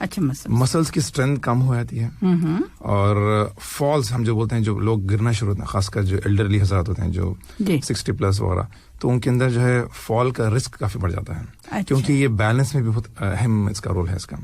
اچھا مسلس کی اسٹرینتھ کم ہو جاتی ہے, اور فالس ہم جو بولتے ہیں, جو لوگ گرنا شروع ہوتے ہیں, خاص کر جو ایلڈرلی حضرات ہوتے ہیں جو 60+ وغیرہ, تو ان کے اندر جو ہے فال کا رسک کافی بڑھ جاتا ہے, کیونکہ یہ بیلنس میں بھی بہت اہم اس کا رول ہے اس کا.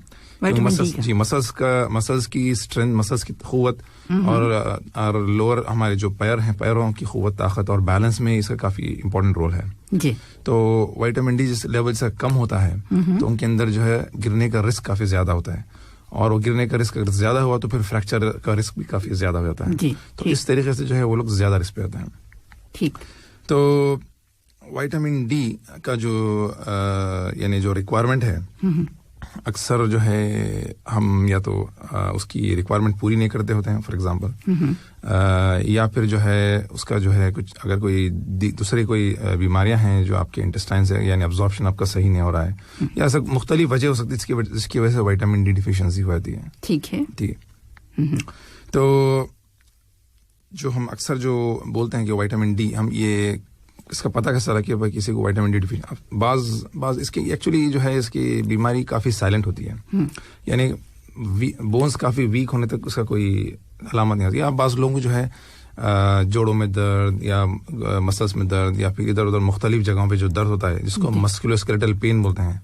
مسلس کی اسٹرینتھ, مسلس کی قوت اور لوور ہمارے جو پیر ہیں, پیروں کی قوت, طاقت اور بیلنس میں اس کا کافی امپورٹنٹ رول ہے. تو وائٹامن ڈی جس لیول سے کم ہوتا ہے تو ان کے اندر جو ہے گرنے کا رسک کافی زیادہ ہوتا ہے, اور وہ گرنے کا رسک اگر زیادہ ہوا تو پھر فریکچر کا رسک بھی کافی زیادہ ہو جاتا ہے. تو اس طریقے سے جو ہے وہ لوگ زیادہ رسک پہ ہوتے ہیں. ٹھیک. تو وائٹامن ڈی کا جو یعنی جو ریکوائرمنٹ ہے, اکثر جو ہے ہم یا تو اس کی ریکوائرمنٹ پوری نہیں کرتے ہوتے ہیں, فار ایگزامپل, یا پھر جو ہے اس کا جو ہے کچھ اگر کوئی دوسری کوئی بیماریاں ہیں جو آپ کے انٹسٹائن سے یعنی ابزارپشن آپ کا صحیح نہیں ہو رہا ہے, یا ایسا مختلف وجہ ہو سکتی ہے جس کی وجہ سے وائٹامن ڈی ڈیفیشنسی ہو جاتی ہے. ٹھیک ہے. تو جو ہم اکثر جو بولتے ہیں کہ وائٹامن ڈی, ہم یہ اس کا پتہ کیسا لگا کہ بھائی کسی کو وائٹامن ڈی ڈیفیشن, بعض اس کی ایکچولی جو ہے اس کی بیماری کافی سائلنٹ ہوتی ہے, یعنی بونز کافی ویک ہونے تک اس کا کوئی علامت نہیں ہوتی. یا بعض لوگوں کو جو ہے جوڑوں میں درد یا مسلس میں درد یا پھر ادھر ادھر مختلف جگہوں پہ جو درد ہوتا ہے جس کو مسکولوسکیلیٹل پین بولتے ہیں,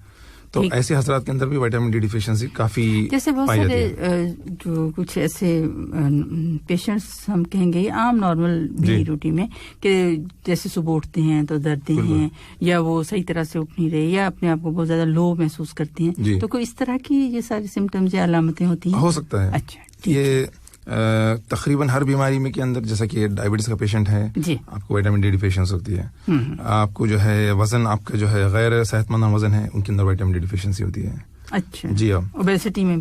تو ایسے حضرات کے اندر بھی وائٹامن ڈی ڈیفیشنسی کافی جیسے بہت سارے جو کچھ ایسے پیشنٹس ہم کہیں گے عام نارمل روٹین میں کہ جیسے صبح اٹھتے ہیں تو دردیں ہیں, یا وہ صحیح طرح سے اٹھ نہیں رہے, یا اپنے آپ کو بہت زیادہ لو محسوس کرتے ہیں, تو کوئی اس طرح کی یہ ساری سمٹمز یا علامتیں ہوتی ہیں؟ ہو سکتا ہے. اچھا, یہ تقریباً ہر بیماری میں کے اندر, جیسا کہ ڈائبٹیز کا پیشنٹ ہے, آپ کو وائٹامن ڈی ڈیفیشنسی ہوتی ہے. آپ کو جو ہے وزن, آپ کا جو ہے غیر صحت مند وزن ہے, ان کے اندر وائٹامن ڈی ڈیفیشنسی ہوتی ہے. اچھا. جی ہاں, اوبیسٹی میں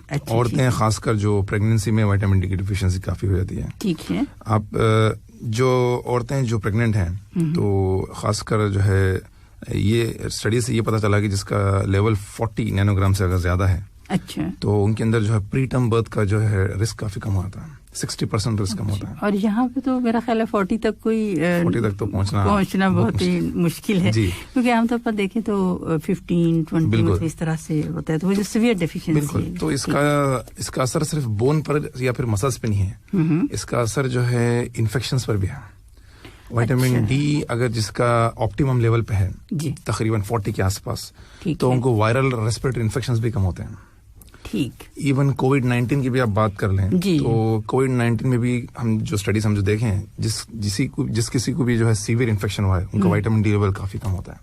عورتیں خاص کر جو پریگنینسی میں وائٹامن ڈی کی ڈیفیشنسی کافی ہو جاتی ہے. ٹھیک ہے. آپ جو عورتیں جو پریگننٹ ہیں تو خاص کر جو ہے یہ اسٹڈی سے یہ پتا چلا کہ جس کا لیول 40 نینو گرام سے اگر زیادہ ہے, اچھا, تو ان کے اندر جو ہے پری ٹرم برتھ کا جو ہے رسک کافی کم ہوتا ہے, 60% رسک کم ہوتا ہے. اور یہاں پہ تو میرا خیال ہے 40 تک تو پہنچنا بہت ہی مشکل ہے, کیونکہ عام طور پر دیکھیں تو 15-20 اس طرح سے ہوتا ہے, تو وہ جو سیویئر ڈیفیشنسی ہے. تو اس کا اثر صرف بون پر یا پھر مسلس پہ نہیں ہے, اس کا اثر جو ہے انفیکشنز پر بھی ہے. وائٹامن ڈی اگر جس کا آپٹیمم لیول پہ ہے تقریباً 40 کے آس پاس, تو ان کو وائرل ریسپریٹری انفیکشنز بھی کم ہوتے ہیں. ٹھیک. ایون کووڈ-19 کی بھی آپ بات کر لیں تو کووڈ-19 میں بھی ہم جو اسٹڈیز ہم جو دیکھیں ہیں, جس کسی کو بھی جو ہے سیویئر انفیکشن ہوا ہے, ان کا وائٹامن ڈی لیول کافی کم ہوتا ہے.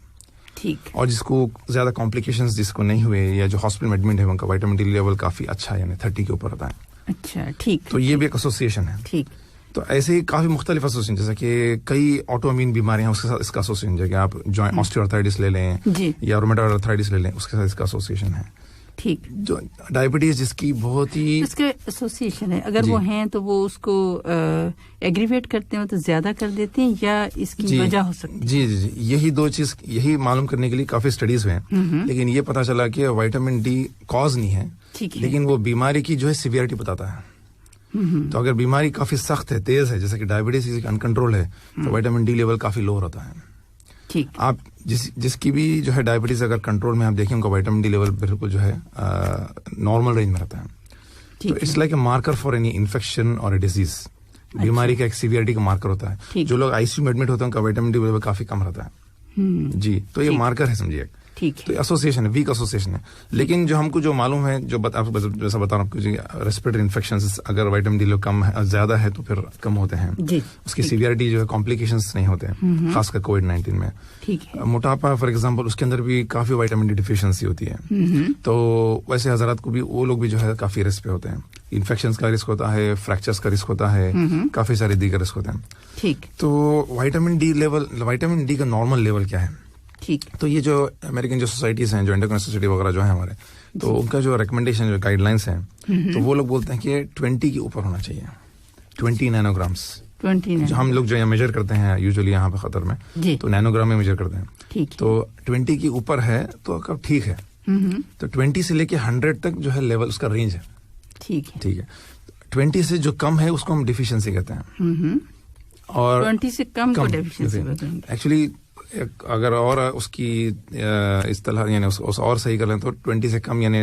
ٹھیک. اور جس کو زیادہ کمپلیکیشنز جس کو نہیں ہوئے یا جو ہاسپٹل میں ایڈمٹ ہے, ان کا وائٹامن ڈی لیول کافی اچھا ہے, یعنی 30 کے اوپر ہوتا ہے. اچھا, ٹھیک. تو یہ بھی ایک ایسوسیشن ہے. ٹھیک. تو ایسے ہی کافی مختلف ایسوسیشن, جیسا کہ کئی آٹو امیون بیماریاں ہیں اس کے ساتھ اس کا ایسوسیشن, جیسے کہ آپ جوائنٹ آسٹیوآرتھرائٹس لے لیں یا رومیٹوئڈ آرتھرائٹس لے لیں, اس کے ساتھ اس کا ایسوسیشن ہے. ٹھیک. جو ڈائبٹیز جس کی بہت ہی اس کے ایسوسیشن ہے, اگر وہ ہیں تو وہ اس کو ایگریویٹ کرتے ہیں تو زیادہ کر دیتے ہیں, یا اس کی وجہ ہو سکتی ہے؟ جی یہی دو چیز یہی معلوم کرنے کے لیے کافی اسٹڈیز ہوئے ہیں, لیکن یہ پتا چلا کہ وائٹامن ڈی کاز نہیں ہے, لیکن وہ بیماری کی جو ہے سیویئرٹی بتاتا ہے. تو اگر بیماری کافی سخت ہے, تیز ہے, جیسے کہ ڈائبٹیز انکنٹرول ہے, تو وائٹامن ڈی لیول کافی لو ہوتا ہے. آپ جس کی بھی جو ہے ڈائبٹیز اگر کنٹرول میں آپ دیکھیں, ان کا وائٹامن ڈی لیول بالکل جو ہے نارمل رینج میں رہتا ہے. تو it's like a marker for any infection اور اے ڈیزیز. بیماری کا ایک سیویئرٹی کا مارکر ہوتا ہے. جو لوگ آئی سی یو میں ایڈمٹ ہوتے ہیں ان کا وائٹامن ڈی لیول کافی کم رہتا ہے. جی, تو یہ مارکر ہے سمجھیے. تو ایسوسیشن ہے, ویک ایسوسیشن ہے. لیکن جو ہم کو جو معلوم ہے, جو جیسا بتا رہا ہوں, ریسپریٹری انفیکشنز اگر وائٹامن ڈی لیول کم ہے, زیادہ ہے تو پھر کم ہوتے ہیں. اس کی سیویئرٹی جو ہے کمپلیکیشنز نہیں ہوتے ہیں, خاص کر کووڈ-19 میں. موٹاپا فار ایگزامپل, اس کے اندر بھی کافی وائٹامن ڈی ڈیفیشنسی ہوتی ہے. تو ویسے حضرات کو بھی, وہ لوگ بھی جو ہے کافی رسک پہ ہوتے ہیں. انفیکشنز کا رسک ہوتا ہے, فریکچرز کا رسک ہوتا ہے, کافی سارے دیگر رسک ہوتے ہیں. تو وائٹامن ڈی کا نارمل لیول کیا ہے؟ تو یہ جو امریکن جو سوسائٹیز ہیں, جو انڈوکرائن سوسائٹی وغیرہ جو ہیں ہمارے, تو ان کا جو ریکمنڈیشن, جو گائیڈ لائنس ہیں, تو وہ لوگ بولتے ہیں کہ 20 کے اوپر ہونا چاہیے, 20 نینو گرامس. جو ہم لوگ جو میجر کرتے ہیں یوزلی یہاں پہ قطر میں, تو نینو گرام میں میجر کرتے ہیں. تو 20 کے اوپر ہے تو ٹھیک ہے. تو 20 سے لے کے 100 تک جو ہے لیول, اس کا رینج ہے. ٹھیک ہے. 20 سے جو کم ہے اس کو ہم ڈیفیشنسی کہتے ہیں, اور 20 سے کم کو ڈیفیشنسی ایکچولی اگر اور اس کی اصطلاح یعنی اس اور صحیح کر لیں تو 20 سے کم یعنی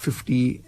50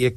1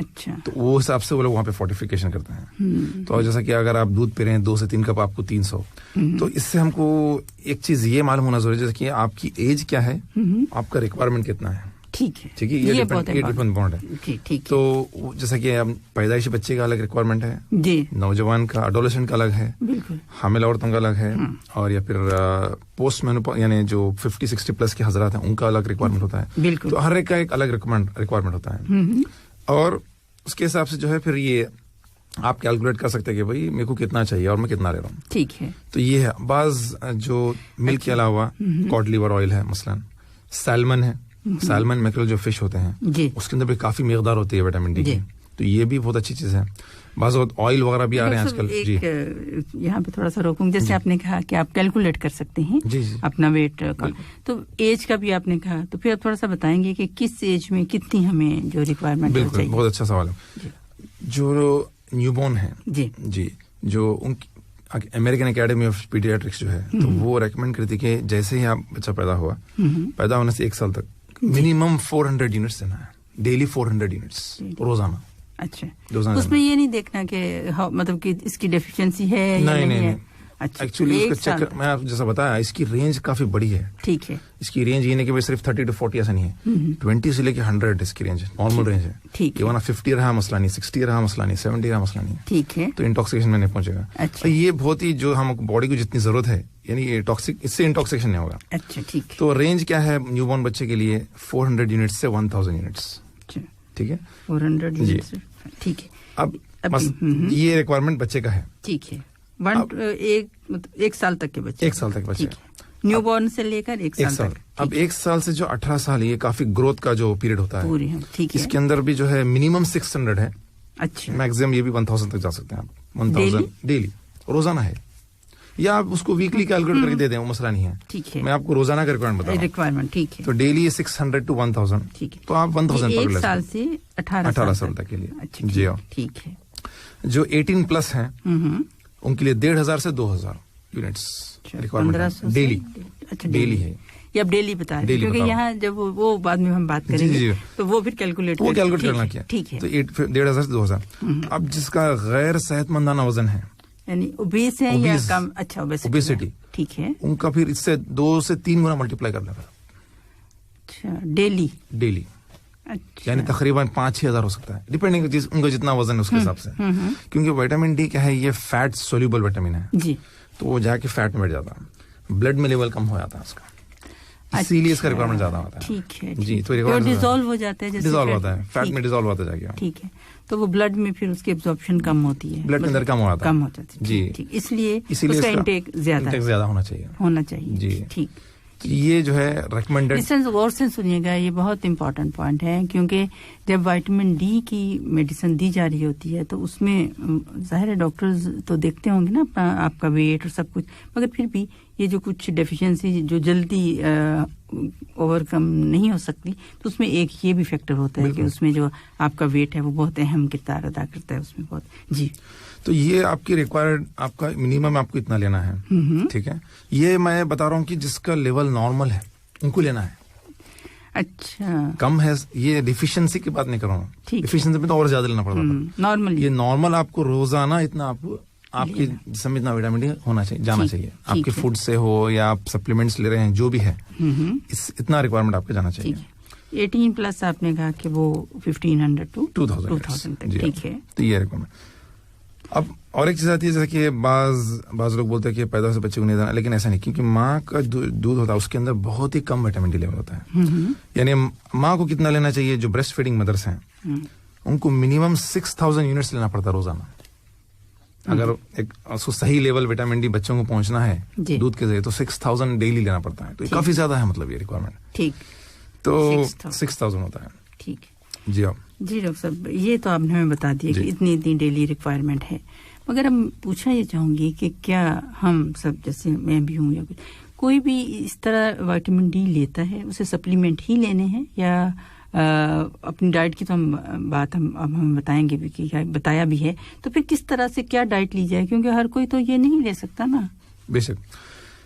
اچھا. تو وہ حساب سے وہ لوگ وہاں پہ فورٹیفیکیشن کرتے ہیں. تو جیسا کہ اگر آپ دودھ پی رہے ہیں 2 سے 3 کپ آپ کو 300. تو اس سے ہم کو ایک چیز یہ معلوم ہونا ضروری ہے جیسے کہ آپ کی ایج کیا ہے, آپ کا ریکوائرمنٹ کتنا ہے. ٹھیک ہے, یہ ڈیپینڈ ہے. تو جیسا کہ پیدائشی بچے کا الگ ریکوائرمنٹ ہے, جی, نوجوان کا اڈولسنٹ کا الگ ہے, بالکل, حامل عورتوں کا الگ ہے, اور یا پھر پوسٹ مینوپاز یعنی جو 50-60 پلس کے حضرات ہیں ان کا الگ ریکوائرمنٹ ہوتا ہے. بالکل, تو ہر ایک کا ایک الگ ریکوائرمنٹ ہوتا ہے. اور اس کے حساب سے جو ہے پھر یہ آپ کیلکولیٹ کر سکتے ہیں کہ بھائی میرے کو کتنا چاہیے اور میں کتنا لے رہا ہوں. ٹھیک ہے. تو یہ ہے. بعض جو ملک کے علاوہ کاڈ لیور آئل ہے, مثلاً سیلمن ہے, سیلمن میکرل جو فش ہوتے ہیں, جی, اس کے اندر بھی کافی مقدار ہوتی ہے وٹامن ڈی کی. تو یہ بھی بہت اچھی چیز ہے. بعض آئل وغیرہ بھی آ رہے ہیں آج کل. جی, یہاں پہ تھوڑا سا روکوں, جیسے آپ نے کہا کہ آپ کیلکولیٹ کر سکتے ہیں اپنا ویٹ کا, تو ایج کا بھی آپ نے کہا, تو پھر آپ تھوڑا سا بتائیں گے کہ کس ایج میں کتنی ہمیں جو ریکوائرمنٹ ہے. بالکل, بہت اچھا سوال ہے. جو نیو بورن ہے, جی, جو ان امریکن اکیڈمی آف پیڈیاٹرکس جو ہے, تو وہ ریکمینڈ کرتی کہ جیسے ہی آپ بچہ پیدا ہوا, پیدا ہونے سے 1 سال تک منیمم 400 یونٹس دینا ہے ڈیلی, 400 یونٹس روزانہ. اچھا, اس میں یہ نہیں دیکھنا کہ مطلب کہ اس کی ڈیفیشنسی ہے یا نہیں ہے. اچھا, ایکچولی اس کا چکر میں آپ جیسا بتایا, اس کی رینج کافی بڑی ہے. ٹھیک ہے. اس کی رینج یہ نہیں کہ صرف 30 to 40 ایسا نہیں ہے, 20 سے لے کے 100 اس کی رینج نارمل رینج ہے. ٹھیک ہے. 50 رہا مسئلہ نہیں, 60 رہا مسئلہ نہیں, 70 رہا مسئلہ نہیں. ٹھیک ہے. تو انٹاکسیکیشن میں نہیں پہنچے گا. اچھا, یہ بہت ہی جو ہم باڈی کو جتنی ضرورت ہے, یعنی یہ ٹاکسک, اس سے انٹاکسیکیشن نہیں ہوگا. اچھا, ٹھیک. تو رینج کیا ہے نیو بورن بچے کے لیے 400 یونٹس سے 1000 یونٹس. ٹھیک ہے, 400 یونٹس. ٹھیک ہے. اب یہ ریکوائرمنٹ بچے کا ہے. ٹھیک ہے. 1 سال تک کے بچے, 1 سال تک بچے, نیو بورن سے لے کر 1 سال تک. اب 1 سال سے جو 18 سال, یہ کافی گروتھ کا جو پیریڈ ہوتا ہے. ٹھیک ہے. اس کے اندر بھی جو ہے منیمم 600 ہے. اچھا, میکسیمم یہ بھی 1000 تک جا سکتے ہیں آپ. 1000 ڈیلی روزانہ ہے, یا آپ اس کو ویکلی کیلکولیٹ کر کے دے دیں, وہ مسئلہ نہیں ہے. ٹھیک ہے. میں آپ کو روزانہ کا ریکوائرمنٹ. ٹھیک ہے. تو ڈیلی 600 to 1000. ٹھیک ہے. تو آپ 1000 پر 1 سال سے 18 سال تک کے لیے. جی ہاں, ٹھیک ہے. جو 18 پلس ہیں ان کے لیے 1500 سے 2000 یونٹس ریکوائرمنٹ ڈیلی. اچھا, ڈیلی ہے. یہ اب ڈیلی بتا رہے ہیں کیونکہ یہاں جب وہ بعد میں ہم بات کریں گے تو وہ پھر کیلکولیٹ کرنا کیا. ٹھیک ہے. تو 1500 سے 2000. اب جس کا غیر صحت مندانہ وزن ہے, یعنی اوبیس ہے یا کم, اچھا اوبیسٹی, ٹھیک ہے, ان کا پھر اس سے 2 سے 3 گنا ملٹیپلائی کرنا ہے. اچھا, ڈیلی. یعنی تقریباً 5-6 ہزار ہو سکتا ہے, ڈیپینڈنگ ان کا جتنا وزن ہے اس کے حساب سے. کیونکہ وٹامن ڈی کیا ہے, یہ فیٹ سولوبل وٹامن ہے. جی, تو وہ جا کے فیٹ میں بیٹھ جاتا ہے, بلڈ میں لیول کم ہو جاتا ہے اس کا, اسی لیے اس کا ریکوائرمنٹ زیادہ ہوتا ہے. ٹھیک ہے. جی, تو ڈیزالو ہو جاتا ہے, ڈیزالو ہوتا ہے, فیٹ میں ڈیزالو ہوتا جائے گا. ٹھیک ہے. تو وہ بلڈ میں پھر اس کی ایبزارپشن کم ہوتی ہے, بلڈ کے اندر کم ہو جاتا ہے. جی, اس لیے اس کا انٹیک زیادہ ہونا چاہیے. جی, ٹھیک. یہ جو ہے ریکمینڈڈ. غور سے سنیے گا, یہ بہت امپورٹنٹ پوائنٹ ہے, کیونکہ جب وائٹامن ڈی کی میڈیسن دی جا رہی ہوتی ہے تو اس میں ظاہر ہے ڈاکٹرز تو دیکھتے ہوں گے نا اپنا آپ کا ویٹ اور سب کچھ, مگر پھر بھی یہ جو کچھ ڈیفیشنسی جو جلدی اوور کم نہیں ہو سکتی, تو اس میں ایک یہ بھی فیکٹر ہوتا ہے کہ اس میں جو آپ کا ویٹ ہے وہ بہت اہم کردار ادا کرتا ہے اس میں بہت. جی, تو یہ آپ کی ریکوائرڈ, آپ کا منیمم آپ کو اتنا لینا ہے. ٹھیک ہے. یہ میں بتا رہا ہوں کہ جس کا لیول نارمل ہے ان کو لینا ہے. اچھا, کم ہے, یہ ڈیفیشنسی کی بات نہیں کر رہا ہوں. ڈیفیشنسی میں تو اور زیادہ لینا پڑتا ہے. نارمل, یہ نارمل آپ کو روزانہ اتنا آپ کے جسم میں اتنا وٹامن ڈی ہونا چاہیے, جانا چاہیے. آپ کے فوڈ سے ہو یا آپ سپلیمنٹس لے رہے ہیں, جو بھی ہے, اتنا ریکوائرمنٹ آپ کا جانا چاہیے. 18 پلس آپ نے کہا کہ وہ 1500 to 2000 تک. ٹھیک ہے. تو یہ ریکوائرمنٹ. اب اور ایک چیز آتی ہے, جیسے کہ بعض لوگ بولتے ہیں کہ پیدا سے بچے کو نہیں دینا, لیکن ایسا نہیں, کیونکہ ماں کا دودھ ہوتا ہے اس کے اندر بہت ہی کم وٹامن ڈی لیول ہوتا ہے. یعنی ماں کو کتنا لینا چاہیے, جو بریسٹ فیڈنگ مدرس ہیں ان کو منیمم 6000 یونٹس لینا پڑتا ہے روزانہ. اگر ایک صحیح لیول وٹامن ڈی بچوں کو پہنچنا ہے دودھ کے ذریعے, تو 6000 ڈیلی لینا پڑتا ہے. تو کافی زیادہ ہے, مطلب یہ ریکوائرمنٹ. ٹھیک, تو 6000 ہوتا ہے. ٹھیک. جی ہاں. جی ڈاکٹر صاحب, یہ تو آپ نے ہمیں بتا دیا کہ اتنی ڈیلی ریکوائرمنٹ ہے, مگر ہم پوچھنا یہ چاہوں گی کہ کیا ہم سب, جیسے میں بھی ہوں یا کوئی بھی اس طرح وائٹامن ڈی لیتا ہے, اسے سپلیمنٹ ہی لینے ہیں, یا اپنی ڈائٹ کی تو بات ہم بتائیں گے بھی کہ بتایا بھی ہے, تو پھر کس طرح سے کیا ڈائٹ لی جائے, کیونکہ ہر کوئی تو یہ نہیں لے سکتا نا. بے شک.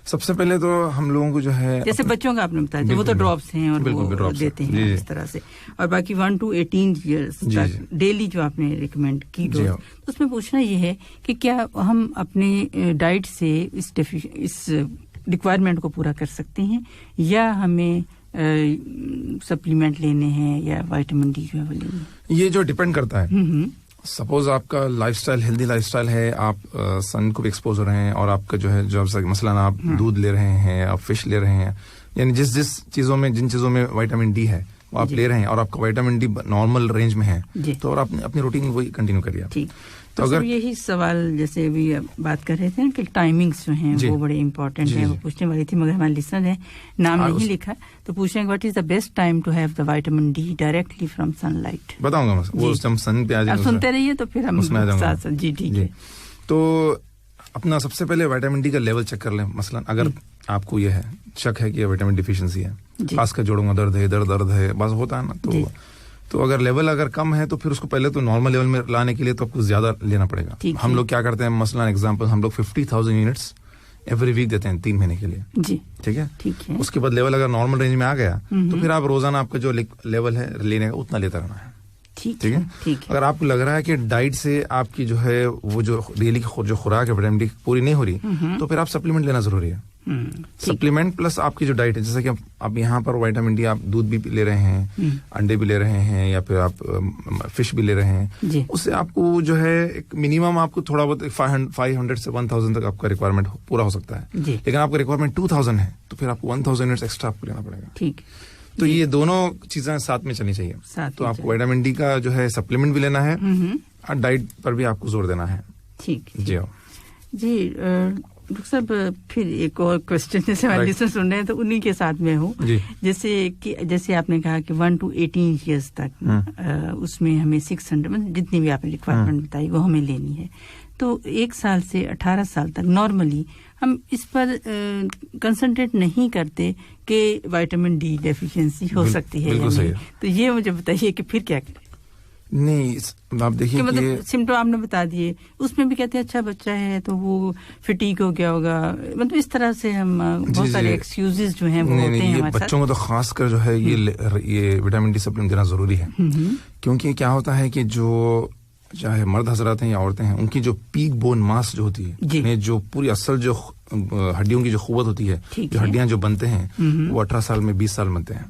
سب سے پہلے تو ہم لوگوں کو جو ہے جیسے بچوں کا آپ نے بتایا وہ تو ڈراپس ہیں اور وہ دیتے ہیں اس طرح سے, اور باقی 1 to 18 ایئرس تک ڈیلی جو آپ نے ریکمینڈ کی ڈوز, اس میں پوچھنا یہ ہے کہ کیا ہم اپنے ڈائٹ سے اس ریکوائرمنٹ کو پورا کر سکتے ہیں یا ہمیں سپلیمنٹ لینے ہیں یا وائٹامن ڈی جو ہے وہ لینے ہیں؟ یہ جو ڈیپینڈ کرتا ہے. سپوز آپ کا life style healthy life style ہے, آپ سن کو بھی ایکسپوز ہو رہے ہیں, اور آپ کا جو ہے جو مثلاً آپ دودھ لے رہے ہیں, آپ فش لے رہے ہیں, یعنی جس چیزوں میں جن چیزوں میں وائٹامن ڈی ہے وہ آپ لے رہے ہیں, اور آپ کا وائٹامن ڈی نارمل رینج میں ہے, تو اور آپ اپنی روٹین وہی کنٹینیو کریے. تو اگر یہی سوال جیسے ابھی بات کر رہے تھے کہ ٹائمنگز جو ہیں وہ بڑے امپورٹنٹ ہیں, وہ پوچھنے والی تھی, مگر ہمارے لسنر نے نام نہیں لکھا, تو پوچھیں گے what is the best time to have the vitamin D directly from sunlight? بتاؤں گا وہ ہم سن پہ آپ سنتے رہیے تو پھر ہم ساتھ ساتھ. جی ٹھیک ہے. تو اپنا سب سے پہلے وائٹامن ڈی کا لیول چیک کر لیں. مثلا اگر آپ کو یہ ہے شک ہے کہ وائٹامن ڈیفیشنسی ہے, خاص کر جوڑوں کا درد ہے بس ہوتا ہے نا, تو اگر لیول اگر کم ہے تو پھر اس کو پہلے تو نارمل لیول میں لانے کے لیے تو آپ کو زیادہ لینا پڑے گا. ہم لوگ کیا کرتے ہیں, مثلا ایگزامپل ہم لوگ 50,000 یونٹس ایوری ویک دیتے ہیں 3 مہینے کے لیے. جی ٹھیک ہے. اس کے بعد لیول اگر نارمل رینج میں آ گیا تو پھر آپ روزانہ آپ کا جو لیول ہے لینے کا اتنا لیتا رہنا ہے. ٹھیک ہے. اگر آپ کو لگ رہا ہے کہ ڈائٹ سے آپ کی جو ہے وہ جو ڈیلی جو خوراک ہے وٹامن ڈی پوری نہیں ہو رہی, تو پھر آپ سپلیمنٹ لینا ضروری ہے. سپلیمنٹ پلس آپ کی جو ڈائٹ ہے, جیسے کہ آپ یہاں پر وائٹامن ڈی آپ دودھ بھی لے رہے ہیں, انڈے بھی لے رہے ہیں, یا پھر آپ فش بھی لے رہے ہیں, اس سے آپ کو جو ہے ایک منیمم آپ کو تھوڑا بہت 500 سے 1000 تک آپ کا ریکوائرمنٹ پورا ہو سکتا ہے. لیکن آپ کا ریکوائرمنٹ 2000 ہے تو پھر آپ کو 1000 یونٹس ایکسٹرا آپ کو لینا پڑے گا. ٹھیک. تو یہ دونوں چیزیں ساتھ میں چلنی چاہیے. تو آپ کو وائٹامن ڈی کا جو ہے سپلیمنٹ بھی لینا ہے, اور ڈائٹ پر بھی آپ کو زور دینا ہے. ٹھیک. جی ڈاکٹر صاحب پھر ایک اور کوشچن جیسے ہمارے لسنر سن رہے ہیں تو انہیں کے ساتھ میں ہوں. جیسے آپ نے کہا کہ 1 to 18 ایئرس تک اس میں ہمیں 600 جتنی بھی آپ نے ریکوائرمنٹ بتائی وہ ہمیں لینی ہے. تو 1 سال سے 18 سال تک نارملی ہم اس پر کنسنٹریٹ نہیں کرتے کہ وائٹامن ڈی ڈیفیشنسی ہو سکتی ہے یا نہیں. تو یہ مجھے بتائیے کہ پھر کیا کریں. نہیں آپ دیکھیے مطلب سمٹم آپ نے بتا دیے, اس میں بھی کہتے ہیں اچھا بچہ ہے تو وہ فٹیگ ہو گیا ہوگا, مطلب اس طرح سے ہم بہت سارے ایکسکیوزز جو ہیں وہ ہوتے ہیں ہمارے ساتھ. بچوں کو تو خاص کر جو ہے یہ وٹامن ڈی سپلیمنٹ دینا ضروری ہے, کیونکہ کیا ہوتا ہے کہ جو چاہے مرد حضرات ہیں یا عورتیں ہیں, ان کی جو پیک بون ماس جو ہوتی ہے, جو پوری اصل جو ہڈیوں کی جو قوت ہوتی ہے, جو ہڈیاں جو بنتے ہیں وہ 18 سال میں 20 سال بنتے ہیں.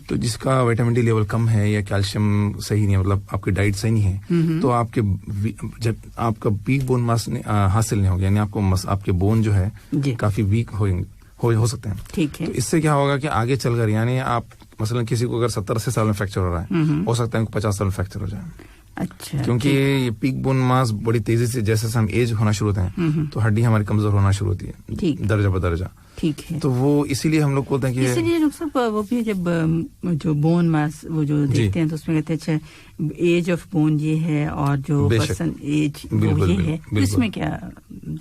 تو جس کا وائٹامن ڈی لیول کم ہے یا کیلشیم صحیح نہیں ہے, مطلب آپ کی ڈائٹ صحیح نہیں ہے, تو آپ کے جب آپ کا پیک بون ماس حاصل نہیں ہوگا, یعنی آپ کے بون جو ہے کافی ویک ہو سکتے ہیں. تو اس سے کیا ہوگا کہ آگے چل کر یعنی آپ مثلا کسی کو اگر 70-80 سال میں فریکچر ہو رہا ہے, ہو سکتا ہے 50 سال میں فریکچر ہو جائے. اچھا. کیونکہ یہ پیک بون ماس بڑی تیزی سے جیسے ہم ایج ہونا شروع ہوتے ہیں تو ہڈی ہماری کمزور ہونا شروع ہوتی ہے درجہ بدرجہ. ٹھیک ہے. تو وہ اسی لیے ہم لوگ بولتے ہیں کہ اسی لیے وہ بھی جب جو بون ماس وہ جو دیکھتے ہیں تو اس میں کہتے ہیں اچھا ایج آف بون یہ ہے اور جو پرسن ایج وہ یہ ہے, اس میں کیا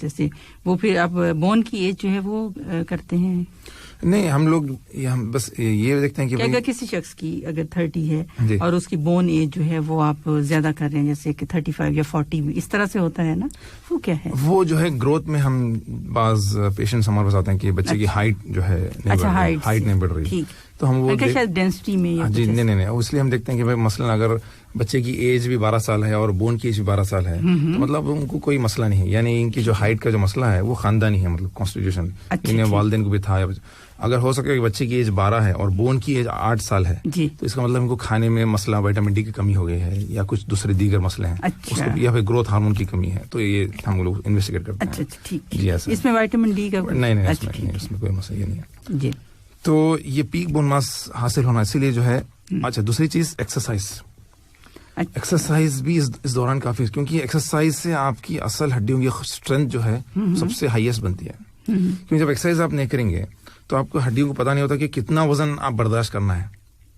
جیسے وہ پھر آپ بون کی ایج جو ہے وہ کرتے ہیں؟ نہیں, ہم لوگ بس یہ دیکھتے ہیں کہ اگر کسی شخص کی اگر 30 ہے اور اس کی بون ایج جو ہے وہ آپ زیادہ کر رہے ہیں جیسے کہ 35 یا 40 بھی اس طرح سے ہوتا ہے نا, وہ کیا ہے؟ وہ جو ہے گروتھ میں ہم بعض پیشنٹس ہمارے پاس آتے ہیں کہ بچے کی ہائٹ جو ہے ہائٹ نہیں بڑھ رہی, تو ہم وہ شاید ڈینسٹی میں جی نہیں اس لیے ہم دیکھتے ہیں کہ مثلا اگر بچے کی ایج بھی 12 سال ہے اور بون کی ایج بھی 12 سال ہے تو مطلب ان کو کوئی مسئلہ نہیں ہے, یعنی ان کی جو ہائٹ کا جو مسئلہ ہے وہ خاندانی ہے, مطلب کانسٹیٹیوشن, یعنی والدین کو بھی تھا. اگر ہو سکے کہ بچے کی ایج 12 ہے اور بون کی ایج 8 سال ہے تو اس کا مطلب ان کو کھانے میں مسئلہ وائٹامن ڈی کی کمی ہو گئی ہے یا کچھ دوسرے دیگر مسئلے ہیں, اس کو یا پھر گروتھ ہارمون کی کمی ہے, تو یہ ہم لوگ انویسٹیگیٹ کرتے ہیں. اچھا ٹھیک. جی اس میں وائٹامن ڈی کا نہیں اس میں کوئی مسئلہ یہ نہیں ہے. جی تو یہ پیک بون ماس حاصل ہونا اسی لیے جو ہے. اچھا دوسری چیز ایکسرسائز بھی اس دوران کافی, کیونکہ ایکسرسائز سے آپ کی اصل ہڈیوں کی اسٹرینتھ جو ہے سب سے ہائیسٹ بنتی ہے. کیونکہ جب ایکسرسائز آپ نہیں کریں گے تو آپ کو ہڈیوں کو پتا نہیں ہوتا کہ کتنا وزن آپ برداشت کرنا ہے.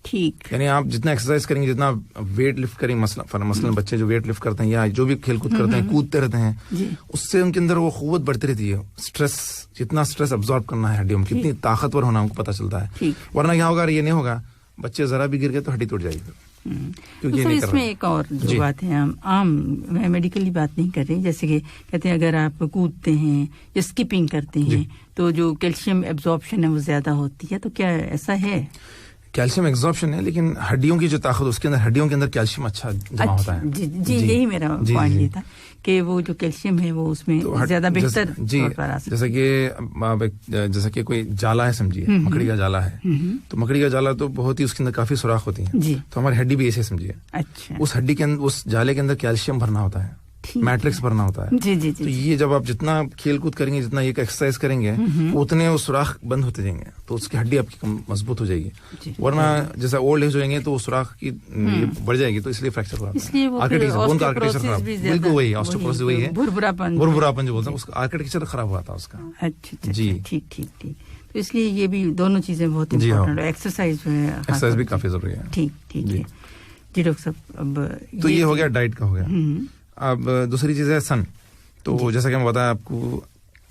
ٹھیک. یعنی آپ جتنا ایکسرسائز کریں گے, جتنا ویٹ لفٹ کریں, مثلا بچے جو ویٹ لفٹ کرتے ہیں یا جو بھی کھیل کود کرتے ہیں, کودتے رہتے ہیں, اس سے ان کے اندر وہ قوت بڑھتی رہتی ہے. جتنا اسٹریس ابزارب کرنا ہے ہڈیوں میں, کتنی طاقتور ہونا ہم کو پتا چلتا ہے. ورنہ کیا ہوگا, یہ نہیں ہوگا, بچے ذرا بھی گر گئے تو ہڈی ٹوٹ جائے گی. تو اس میں ایک اور جو بات ہے عام میں میڈیکلی بات نہیں کر رہی، جیسے کہ کہتے ہیں اگر آپ کودتے ہیں یا اسکپنگ کرتے ہیں تو جو کیلشیم ایبزارپشن ہے وہ زیادہ ہوتی ہے، تو کیا ایسا ہے؟ کیلشیم ایبزارپشن ہے، لیکن ہڈیوں کی جو طاقت اس کے اندر ہڈیوں کے اندر کیلشیم اچھا جمع ہوتا ہے. جی یہی میرا پوائنٹ یہ تھا کہ وہ جو کیلشیم ہے وہ اس میں زیادہ بہتر طور پر آ سکتا ہے. جیسا کہ کوئی جالا ہے سمجھیے، مکڑی کا جالا ہے، تو مکڑی کا جالا تو بہت ہی اس کے اندر کافی سوراخ ہوتی ہیں، تو ہماری ہڈی بھی ایسے سمجھیے. اچھا. اس ہڈی کے اندر، اس جالے کے اندر کیلشیم بھرنا ہوتا ہے، میٹرکس بھرنا ہوتا ہے. جی. تو یہ جب آپ جتنا کھیل کود کریں گے، جتنا یہ ایکسرسائز کریں گے، اتنے وہ سوراخ بند ہوتے جائیں گے، تو اس کی ہڈی آپ کی مضبوط ہو جائے گی. ورنہ جیسا اولڈ ایج ہو جائیں گے تو وہ سوراخ کی بڑھ جائے گی، تو اس لیے فریکچر ہو جاتا ہے. آرکیٹیکچر خراب، بالکل وہی آسٹوپوروسس وہی ہے، بھربھراپن جو بولتے ہیں، اس کا آرکیٹیکچر خراب ہوا تھا اس کا. اچھا جی ٹھیک. تو اس لیے یہ بھی دونوں چیزیں بہت امپورٹنٹ ہے. ایکسرسائز بھی کافی ضروری ہے. ٹھیک ہے جی ڈاکٹر صاحب. اب تو یہ ہو گیا ڈائٹ کا ہو گیا. اب دوسری چیز ہے سن. تو جیسا کہ میں بتایا آپ کو،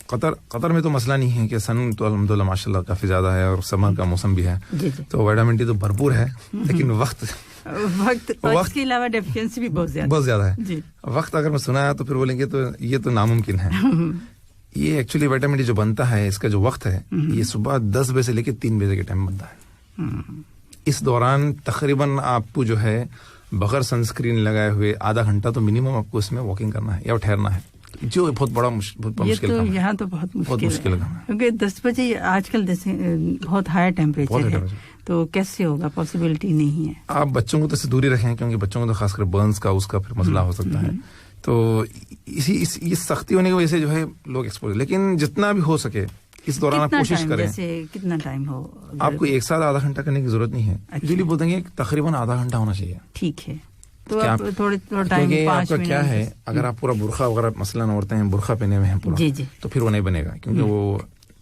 قطر میں تو مسئلہ نہیں ہے کہ سن تو الحمدللہ ماشاء اللہ کافی زیادہ ہے، اور سمر کا موسم بھی ہے، تو وٹامن ڈی تو بھرپور ہے، لیکن وقت کے علاوہ ڈیفیشنسی بھی بہت زیادہ ہے. وقت اگر میں سنا تو پھر بولیں گے تو یہ تو ناممکن ہے. یہ ایکچولی وٹامن ڈی جو بنتا ہے، اس کا جو وقت ہے، یہ صبح 10 بجے سے لے کے 3 بجے کے ٹائم بنتا ہے. اس دوران تقریباً آپ کو جو ہے بغیر سنسکرین لگائے ہوئے آدھا گھنٹہ تو منیمم آپ کو اس میں واکنگ کرنا ہے یا ٹھہرنا ہے، جو بہت بڑا مشکل کام ہے. یہاں تو بہت مشکل ہے، کیونکہ 10 بجے آج کل جیسے بہت ہائی ٹیمپریچر ہے، تو کیسے ہوگا؟ پاسبلٹی نہیں ہے. آپ بچوں کو تو اس سے دوری رکھیں، کیونکہ بچوں کو تو خاص کر برنز کا اس کا پھر مسئلہ ہو سکتا ہے. تو یہ سختی ہونے کی وجہ سے جو ہے لوگ ایکسپوز، لیکن جتنا بھی ہو سکے اس دوران آپ کوشش کریں. کتنا ٹائم ہو؟ آپ کو ایک ساتھ آدھا گھنٹہ کرنے کی ضرورت نہیں ہے. یوزلی بولتے ہیں کہ تقریباً آدھا گھنٹہ ہونا چاہیے. ٹھیک ہے. تو تھوڑے ٹائم، آپ کا کیا ہے، اگر آپ پورا برقع وغیرہ مثلاً عورتیں ہیں برقع پہنے ہوئے ہیں پورا، تو پھر وہ نہیں بنے گا، کیونکہ وہ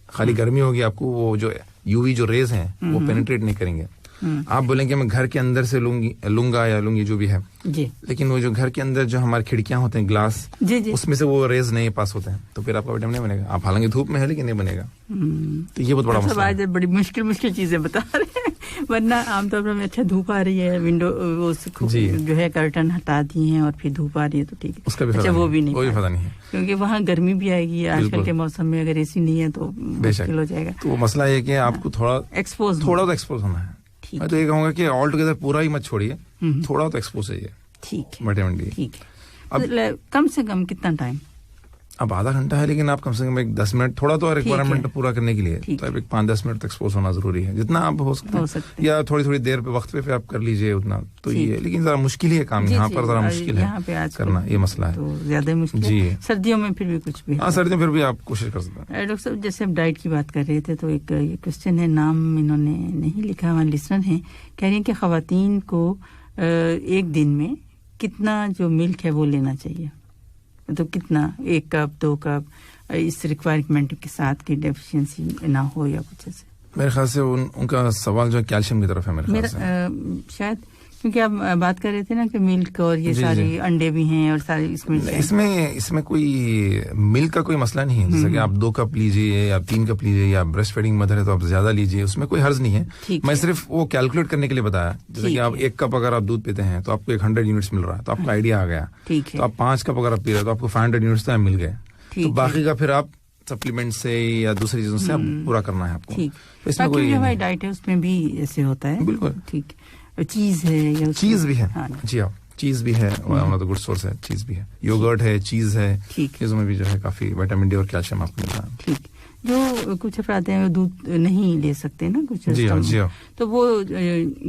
خالی گرمی ہوگی، آپ کو وہ جو یو وی جو ریز ہیں وہ پینیٹریٹ نہیں کریں گے. آپ بولیں گے میں گھر کے اندر سے لوں گا یا لوں گی جو بھی ہے، لیکن وہ جو گھر کے اندر جو ہماری کھڑکیاں ہوتے ہیں گلاس، اس میں سے وہ ریز نہیں پاس ہوتے ہیں، تو پھر آپ کا وٹامن نہیں بنے گا. آپ حالانکہ دھوپ میں ہے لیکن نہیں بنے گا. تو یہ بہت بڑا مسئلہ ہے. بڑی مشکل چیزیں بتا رہے ہیں، ورنہ عام طور پر اچھا دھوپ آ رہی ہے، ونڈو جو ہے کرٹن ہٹا دی ہیں اور پھر دھوپ آ رہی ہے تو ٹھیک ہے. اس کا بھی وہ بھی نہیں، کوئی پتہ نہیں ہے، کیونکہ وہاں گرمی بھی آئے گی. آج کل کے موسم میں اگر اے سی نہیں ہے تو مشکل ہو جائے گا. تو مسئلہ یہ کہ آپ کو تھوڑا ایکسپوز ہونا ہے. میں تو یہ کہوں گا کہ آل ٹوگیدر پورا ہی مت چھوڑیے، تھوڑا تو ایکسپوز ہے. ٹھیک ہے، وٹامن ڈی. ٹھیک ہے. کم سے کم کتنا ٹائم؟ اب آدھا گھنٹہ ہے، لیکن آپ کم سے کم 10 منٹ، تھوڑا تو ریکوائرمنٹ پورا کرنے کے لیے تو 5-10 منٹ ایکسپوز ہونا ضروری ہے، جتنا آپ ہو سکتے ہیں، یا تھوڑی دیر پہ وقت پہ آپ کر لیجئے اتنا. تو یہ لیکن ذرا مشکل ہے کام یہاں پر، ذرا مشکل ہے کرنا، یہ مسئلہ ہے. زیادہ مشکل ہے. سردیوں میں پھر بھی کچھ بھی، سردیوں میں پھر بھی آپ کوشش کر سکتے ہیں. ڈاکٹر صاحب جیسے ہم ڈائٹ کی بات کر رہے تھے تو ایک کوشچن ہے، نام انہوں نے نہیں لکھا، ہمارے لسنر ہیں، کہہ رہے ہیں کہ خواتین کو ایک دن میں کتنا جو ملک ہے وہ لینا چاہیے، تو کتنا، 1 کپ 2 کپ، اس ریکوائرمنٹ کے ساتھ کی ڈیفیشنسی نہ ہو یا کچھ ایسے؟ میرے خیال سے ان کا سوال جو کیلشیم کی طرف ہے میرے خیال سے، شاید کیونکہ آپ بات کر رہے تھے نا کہ ملک اور یہ سارے انڈے بھی ہیں اور سارے اس میں کوئی ملک کا کوئی مسئلہ نہیں ہے. جیسے کہ آپ 2 کپ لیجیے یا 3 کپ لیجیے، یا بریسٹ فیڈنگ مدر ہے تو آپ زیادہ لیجیے، اس میں کوئی حرج نہیں ہے. میں صرف وہ کیلکولیٹ کرنے کے لیے بتایا. جیسے کہ آپ 1 کپ اگر آپ دودھ پیتے ہیں تو آپ کو 100 یونٹس مل رہا ہے، تو آپ کا آئیڈیا آ گیا. تو آپ 5 کپ اگر آپ پی رہے تو آپ کو 500 یونٹس تو مل گئے. تو باقی کا پھر آپ سپلیمنٹ سے یا دوسری چیزوں سے پورا کرنا ہے آپ کو. اس میں کوئی ہماری ڈائٹ ہے اس میں بھی ایسے ہوتا ہے. بالکل ٹھیک. چیز ہے، چیز بھی ہے. جی ہاں، چیز بھی ہے، گڈ سورس ہے، چیز بھی ہے، یوگرٹ ہے، چیز ہے، چیزوں میں بھی جو ہے کافی وٹامن ڈی اور کیلشیم آپ کو ملتا ہے. ٹھیک. جو کچھ افراد ہیں دودھ نہیں لے سکتے نا کچھ، جی ہاں، تو وہ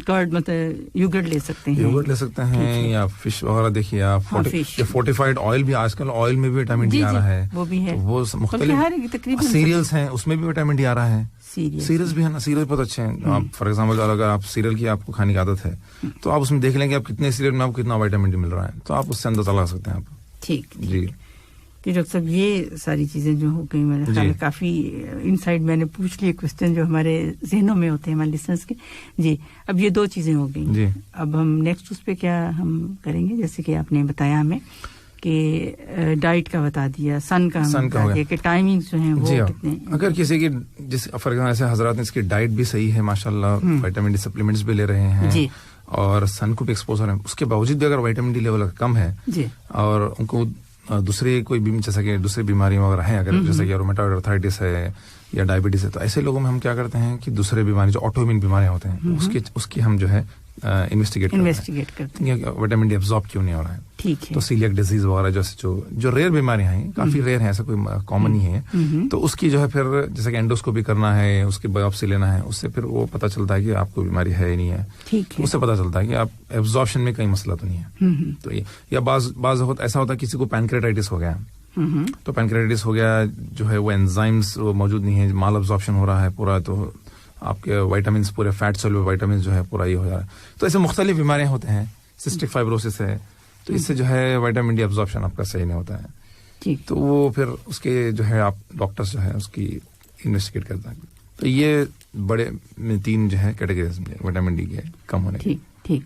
کرڈ مطلب یوگرٹ لے سکتے ہیں، یا فش وغیرہ. دیکھیے آپ فورٹیفائڈ آئل بھی، آج کل آئل میں بھی وٹامن ڈی آ رہا ہے، وہ بھی ہے. وہ مختلف سیریلس ہیں، اس میں بھی وٹامن ڈی آ رہا ہے. سیریلس بھی ہے نا، سیریل بہت اچھے ہیں. آپ فار ایگزامپل اگر آپ سیریل کی آپ کو کھانے کی عادت ہے تو آپ اس میں دیکھ لیں گے آپ کتنے سیریل میں آپ کو کتنا وٹامن ڈی مل رہا ہے، تو آپ اس سے اندازہ لگا سکتے ہیں آپ. ٹھیک. جی ڈاکٹر صاحب یہ ساری چیزیں جو ہو گئی، میرے خیال میں کافی انسائٹ میں نے پوچھ لیے کوشچن جو ہمارے ذہنوں میں ہوتے ہیں ہمارے لسنرس کے. جی اب یہ 2 چیزیں ہو گئی. جی اب ہم نیکسٹ اس پہ کیا ہم کریں گے؟ جیسے کہ آپ نے بتایا ہمیں کہ ڈائٹ کا بتا دیا، سن کا بتا دیا کہ ٹائمنگ جو ہیں وہ کتنے. اگر کسی کی جس فار ایگزامپل ایسے حضرات نے اس کی ڈائٹ بھی صحیح ہے ماشاءاللہ، وٹامن ڈی سپلیمنٹس بھی لے رہے ہیں، اور سن کو بھی ایکسپوزر ہیں, اس کے باوجود بھی اگر وائٹامن ڈی لیول کم ہے اور ان کو دوسرے کوئی بھی جیسا کہ دوسری بیماریاں وغیرہ ہیں, اگر جیسے کہ رومیٹائڈ آرتھرائٹس ہے یا ڈائبٹیز ہے, تو ایسے لوگوں میں ہم کیا کرتے ہیں کہ دوسرے بیماری جو آٹو امیون بیماریاں ہوتے ہیں اس کی ہم جو ہے انویسٹیگیٹ کرتے ہیں وٹامن ڈی ابزارب کیوں نہیں ہو رہا ہے. تو سیلیاک ڈیزیز وغیرہ جیسے جو ریئر بیماریاں ہیں, کافی ریئر ہیں, ایسا کوئی کامن نہیں ہے, تو اس کی جو ہے پھر جیسے کہ اینڈوسکوپی کرنا ہے, اس کی بایوپسی لینا ہے, اس سے پھر وہ پتہ چلتا ہے کہ آپ کو بیماری ہے ہی نہیں ہے. اس سے پتہ چلتا ہے کہ آپ ایبزارپشن میں کہیں مسئلہ تو نہیں ہے. تو یا بعض وقت ایسا ہوتا ہے کسی کو پینکریٹائٹس ہو گیا, تو پینکریٹائٹس ہو گیا جو ہے وہ انزائمز موجود نہیں ہے, مال ابزارپشن ہو رہا ہے پورا, تو آپ کے وائٹامنس پورے فیٹ سولوبل وائٹامنس جو ہے پورا یہ ہو جا رہا ہے. تو ایسے مختلف بیماریاں ہوتے ہیں, سسٹک فائبروسس ہے, تو اس سے جو ہے وائٹامن ڈی ابزارپشن آپ کا صحیح نہیں ہوتا ہے. تو وہ پھر اس کے جو ہے آپ ڈاکٹر جو ہے اس کی انویسٹیگیٹ کرتا ہے. تو یہ بڑے 3 جو ہے کیٹیگریز وائٹامن ڈی کے کم ہونے کے. ٹھیک.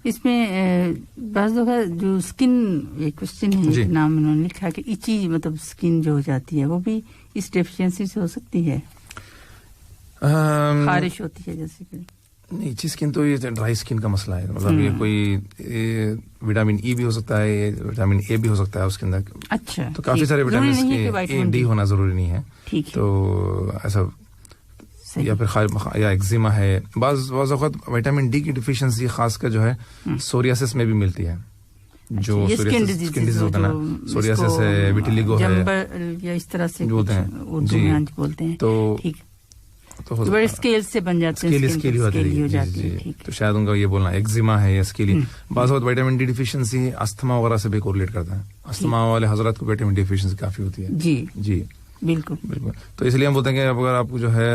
اس میں بعض دفعہ جو اسکن ایک کوشچن ہے, نام انہوں نے لکھا کہ ایچی مطلب اسکن جو ہو جاتی ہے, وہ بھی اس ڈیفیشنسی سے ہو سکتی ہے, خارش ہوتی ہے جیسے کہ نہیں. ایچی اسکن تو یہ ڈرائی اسکن کا مسئلہ ہے, مطلب یہ کوئی وٹامن ای بھی ہو سکتا ہے, وٹامن اے بھی ہو سکتا ہے اس کے اندر. اچھا, تو کافی سارے وٹامنس کے ڈی ہونا ضروری نہیں ہے. تو ایسا یا پھر یا ایگزیما ہے, بعض اوقات وٹامن ڈی کی ڈیفیشنسی خاص کر جو ہے سوریاسس میں بھی ملتی ہے, جو اسکن ڈیزیز ہوتا ہے نا, سوریاسس ہے, ویٹیلیگو ہے, یا اس طرح سے بولتے ہیں اردو میں بولتے ہیں. تو بڑے اسکیل سے بن جاتے ہیں, اسکیل ہو جاتی ہے. تو شاید ان کا یہ بولنا ایگزیما ہے یا اسکیلی. بعض وقت وٹامن ڈی ڈیفیشنسی استھما وغیرہ سے بھی کوریلیٹ کرتا ہے. استھما والے حضرات کو وٹامن ڈی ڈیفیشنسی کافی ہوتی ہے. جی بالکل. تو اس لیے ہم بولتے ہیں کہ اگر آپ کو جو ہے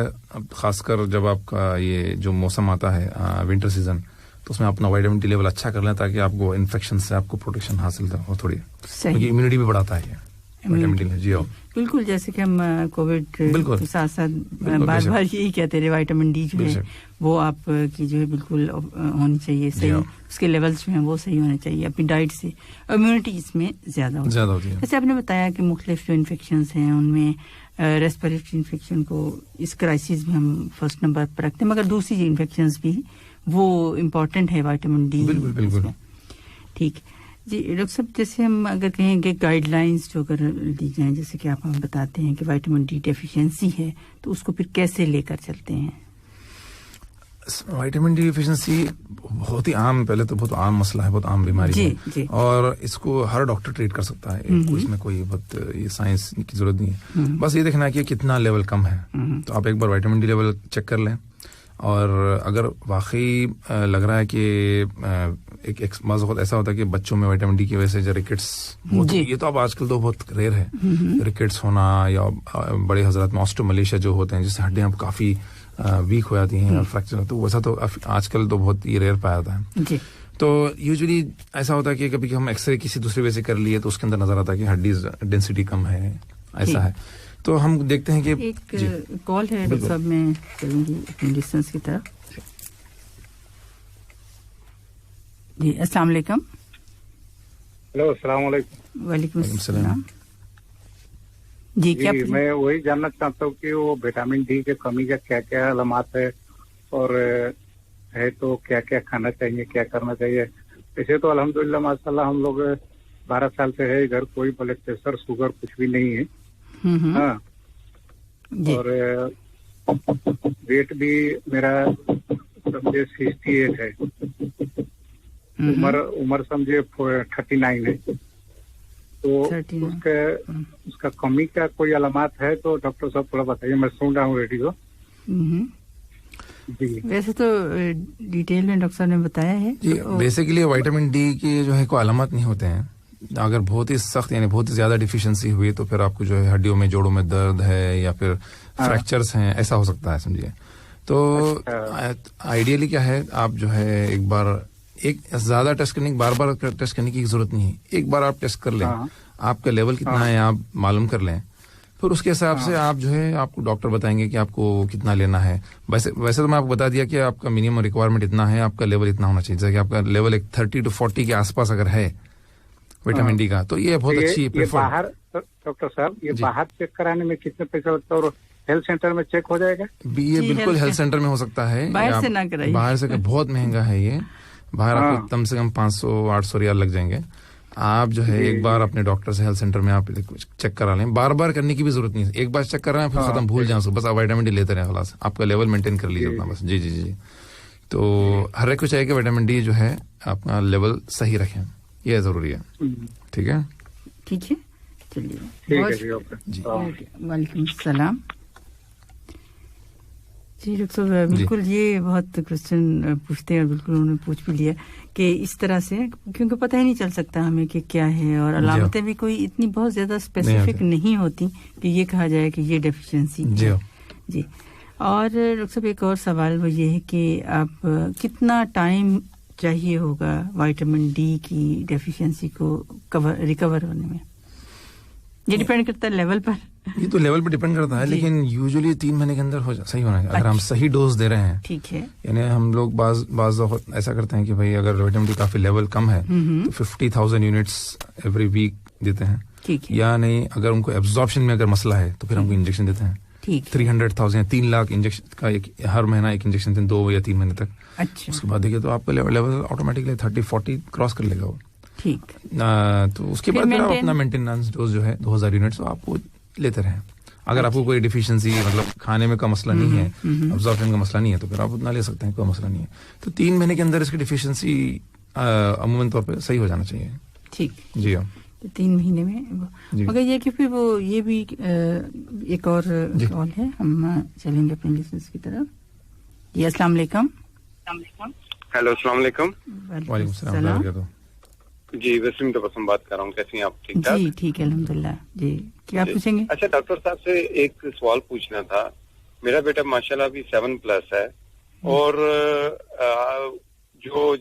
خاص کر جب آپ کا یہ جو موسم آتا ہے ونٹر سیزن, تو اس میں اپنا وٹامن ڈی لیول اچھا کر لیں تاکہ آپ کو انفیکشن سے آپ کو پروٹیکشن حاصل ہو تھوڑی, کیونکہ امیونٹی بھی بڑھاتا ہے وٹامن ڈی. جی بالکل, جیسے کہ ہم کووڈ کے ساتھ ساتھ بار بار یہی کہتے رہے, وٹامن ڈی جو ہے وہ آپ کی جو ہے بالکل ہونی چاہیے صحیح, اس کے لیولز جو ہیں وہ صحیح ہونے چاہیے. اپنی ڈائٹ سے امیونٹی اس میں زیادہ ہوتی ہے. جیسے آپ نے بتایا کہ مختلف جو انفیکشنز ہیں ان میں ریسپریٹری انفیکشن کو اس کرائسس میں ہم فرسٹ نمبر پر رکھتے ہیں, مگر دوسری جو انفیکشنز بھی وہ امپورٹنٹ ہے وٹامن ڈی. بالکل. ٹھیک جی ڈاکٹر صاحب, جیسے ہم اگر کہیں کہ گائیڈ لائنز جو اگر دی جائیں, جیسے کہ آپ ہمیں بتاتے ہیں کہ وٹامن ڈی ڈیفیشنسی ہے, تو اس کو پھر کیسے لے کر چلتے ہیں؟ وٹامن ڈی ڈیفیشنسی بہت ہی عام, پہلے تو بہت عام مسئلہ ہے, بہت عام بیماری ہے, اور اس کو ہر ڈاکٹر ٹریٹ کر سکتا ہے. اس میں کوئی بہت یہ سائنس کی ضرورت نہیں ہے, بس یہ دیکھنا ہے کہ کتنا لیول کم ہے. تو آپ ایک بار وٹامن ڈی لیول چیک کر لیں, اور اگر واقعی لگ رہا ہے کہ ایک بعض وقت ایسا ہوتا ہے کہ بچوں میں وٹامن ڈی کی وجہ سے جو ریکٹس, یہ تو اب آج کل تو بہت ریئر ہے, ریکٹس ہونا, یا بڑے حضرات میں آسٹوملیشیا جو ہوتے ہیں جس سے ہڈیاں کافی ویک ہو جاتی ہیں اور فریکچر, تو ویسا تو آج کل تو بہت یہ ریئر پایا جاتا ہے. تو یوزلی ایسا ہوتا ہے کہ کبھی ہم ایکس رے کسی دوسرے وجہ سے کر لیے تو اس کے اندر نظر آتا ہے کہ ہڈیز ڈینسٹی کم ہے, ایسا ہے. تو ہم دیکھتے ہیں کہ ایک کال ہے ڈاکٹر صاحب, میں کروں گی اپنی ڈسٹینس کی طرف. جی السلام علیکم. ہلو السلام علیکم. وعلیکم السلام. جی کیا میں وہی جاننا چاہتا ہوں کہ وہ وٹامن ڈی کے کمی کا کیا کیا علامات ہے, اور ہے تو کیا کیا کھانا چاہیے, کیا کرنا چاہیے. ایسے تو الحمدللہ ماشاء اللہ ہم لوگ 12 سال سے ہے ادھر, کوئی بلڈ پریشر شوگر کچھ بھی نہیں ہے. ہاں, اور ویٹ بھی میرا سمجھے 68 ہے, عمر سمجھے 39 ہے. تو اس کا کمی کا کوئی علامات ہے تو ڈاکٹر صاحب تھوڑا بتائیے, میں سن رہا ہوں ریڈیو. جی ویسے تو ڈیٹیل میں ڈاکٹر صاحب نے بتایا ہے. جی بیسیکلی وٹامن ڈی کے جو ہے کوئی علامات نہیں ہوتے ہیں. اگر بہت ہی سخت یعنی بہت ہی زیادہ ڈیفیشنسی ہوئی تو پھر آپ کو جو ہے ہڈیوں میں جوڑوں میں درد ہے یا پھر فریکچرز ہیں, ایسا ہو سکتا ہے سمجھیے. تو آئیڈیلی کیا ہے, آپ جو ہے ایک بار ایک زیادہ ٹیسٹ کرنے بار بار ٹیسٹ کرنے کی ضرورت نہیں ہے. ایک بار آپ ٹیسٹ کر لیں, آپ کا لیول کتنا ہے آپ معلوم کر لیں, پھر اس کے حساب سے آپ جو ہے آپ کو ڈاکٹر بتائیں گے کہ آپ کو کتنا لینا ہے. ویسے تو میں آپ کو بتا دیا کہ آپ کا منیمم ریکوائرمنٹ اتنا ہے, آپ کا لیول اتنا ہونا چاہیے. جیسے کہ آپ کا لیول ایک 30 to 40 کے آس پاس اگر ہے وٹامن ڈی کا, تو یہ بہت اچھی. باہر ڈاکٹر صاحب یہ باہر چیک کرانے میں کتنے پیسہ لگتا ہے, اور ہیلتھ سینٹر میں چیک ہو جائے گا؟ یہ بالکل ہیلتھ سینٹر میں ہو سکتا ہے, باہر سے نہ کرائیے, باہر سے بہت مہنگا ہے یہ. باہر آپ کو کم سے کم 500-800 ریال لگ جائیں گے. آپ جو ہے ایک بار اپنے ڈاکٹر سے ہیلتھ سینٹر میں آپ چیک کرا لیں. بار بار کرنے کی بھی ضرورت نہیں ہے, ایک بار چیک کر رہے ہیں پھر ختم, بھول جائیں اس کو, بس آپ وائٹامن ڈی لیتے رہیں, خلاص آپ کا لیول مینٹین کر لیجیے اتنا بس. جی جی جی. تو ہر ایک کو چاہیے کہ وائٹامن ڈی جو ہے اپنا لیول صحیح رکھیں, یہ ضروری ہے. ٹھیک ہے, ٹھیک ہے, چلیے. جی وعلیکم السلام. جی ڈاکٹر صاحب بالکل یہ بہت کوشچن پوچھتے ہیں, بالکل انہوں نے پوچھ بھی لیا کہ اس طرح سے, کیونکہ پتہ ہی نہیں چل سکتا ہمیں کہ کیا ہے, اور علامتیں بھی کوئی اتنی بہت زیادہ اسپیسیفک نہیں ہوتی کہ یہ کہا جائے کہ یہ ڈیفیشنسی ہے. جی. اور ڈاکٹر صاحب ایک اور سوال وہ یہ ہے کہ آپ کتنا ٹائم چاہیے ہوگا وائٹامن ڈی کی ڈیفیشنسی کو ریکور ہونے میں؟ یہ ڈیپینڈ کرتا ہے لیول پر. یہ تو لیول پہ ڈیپینڈ کرتا ہے, لیکن یوزلی 3 مہینے کے اندر صحیح ہونا ہے اگر ہم صحیح ڈوز دے رہے ہیں. ٹھیک ہے. یعنی ہم لوگ بعض ایسا کرتے ہیں کہ بھائی اگر وائٹامن ڈی کافی لیول کم ہے تو 50,000 یونٹس ایوری ویک دیتے ہیں. ٹھیک ہے. یا نہیں اگر ان کو ایبزارپشن میں اگر مسئلہ ہے تو پھر ہم کو انجیکشن دیتے ہیں. 300,000 3 لاکھ انجیکشن کا ہر مہینہ ایک انجیکشن دیں 2 یا 3 مہینے تک. اچھا. اس کے بعد دیکھیے تو آپ کا لیول آٹومیٹکلی 30-40 کراس کر لے گا وہ. ٹھیک. تو اس کے بعد پھر آپ اپنا مینٹیننس ڈوز جو ہے 2,000 یونٹس آپ کو لیتے رہیں. اگر آپ کو کوئی ڈیفیشنسی مطلب کھانے میں کا مسئلہ نہیں ہے, ابزارپشن کا مسئلہ نہیں ہے, تو پھر آپ اتنا لے سکتے ہیں, کوئی مسئلہ نہیں ہے. تو 3 مہینے کے اندر اس کی ڈیفیشنسی عموماً طور پہ صحیح ہو جانا چاہیے. ٹھیک. جی ہاں 3 مہینے میں. مگر یہ کہ پھر وہ یہ بھی ایک اور کال ہے, ہم چلیں گے اپنے لسنرز کی طرف. جی السلام علیکم. ہیلو السلام علیکم. وعلیکم السلام. جی وسیم تبسم بات کر رہا ہوں, کیسی ہیں آپ؟ ٹھیک ٹھاک. جی ٹھیک ہے الحمدللہ. جی کیا پوچھیں گے؟ اچھا ڈاکٹر صاحب سے ایک سوال پوچھنا تھا. میرا بیٹا ماشاءاللہ ابھی 7+ ہے, اور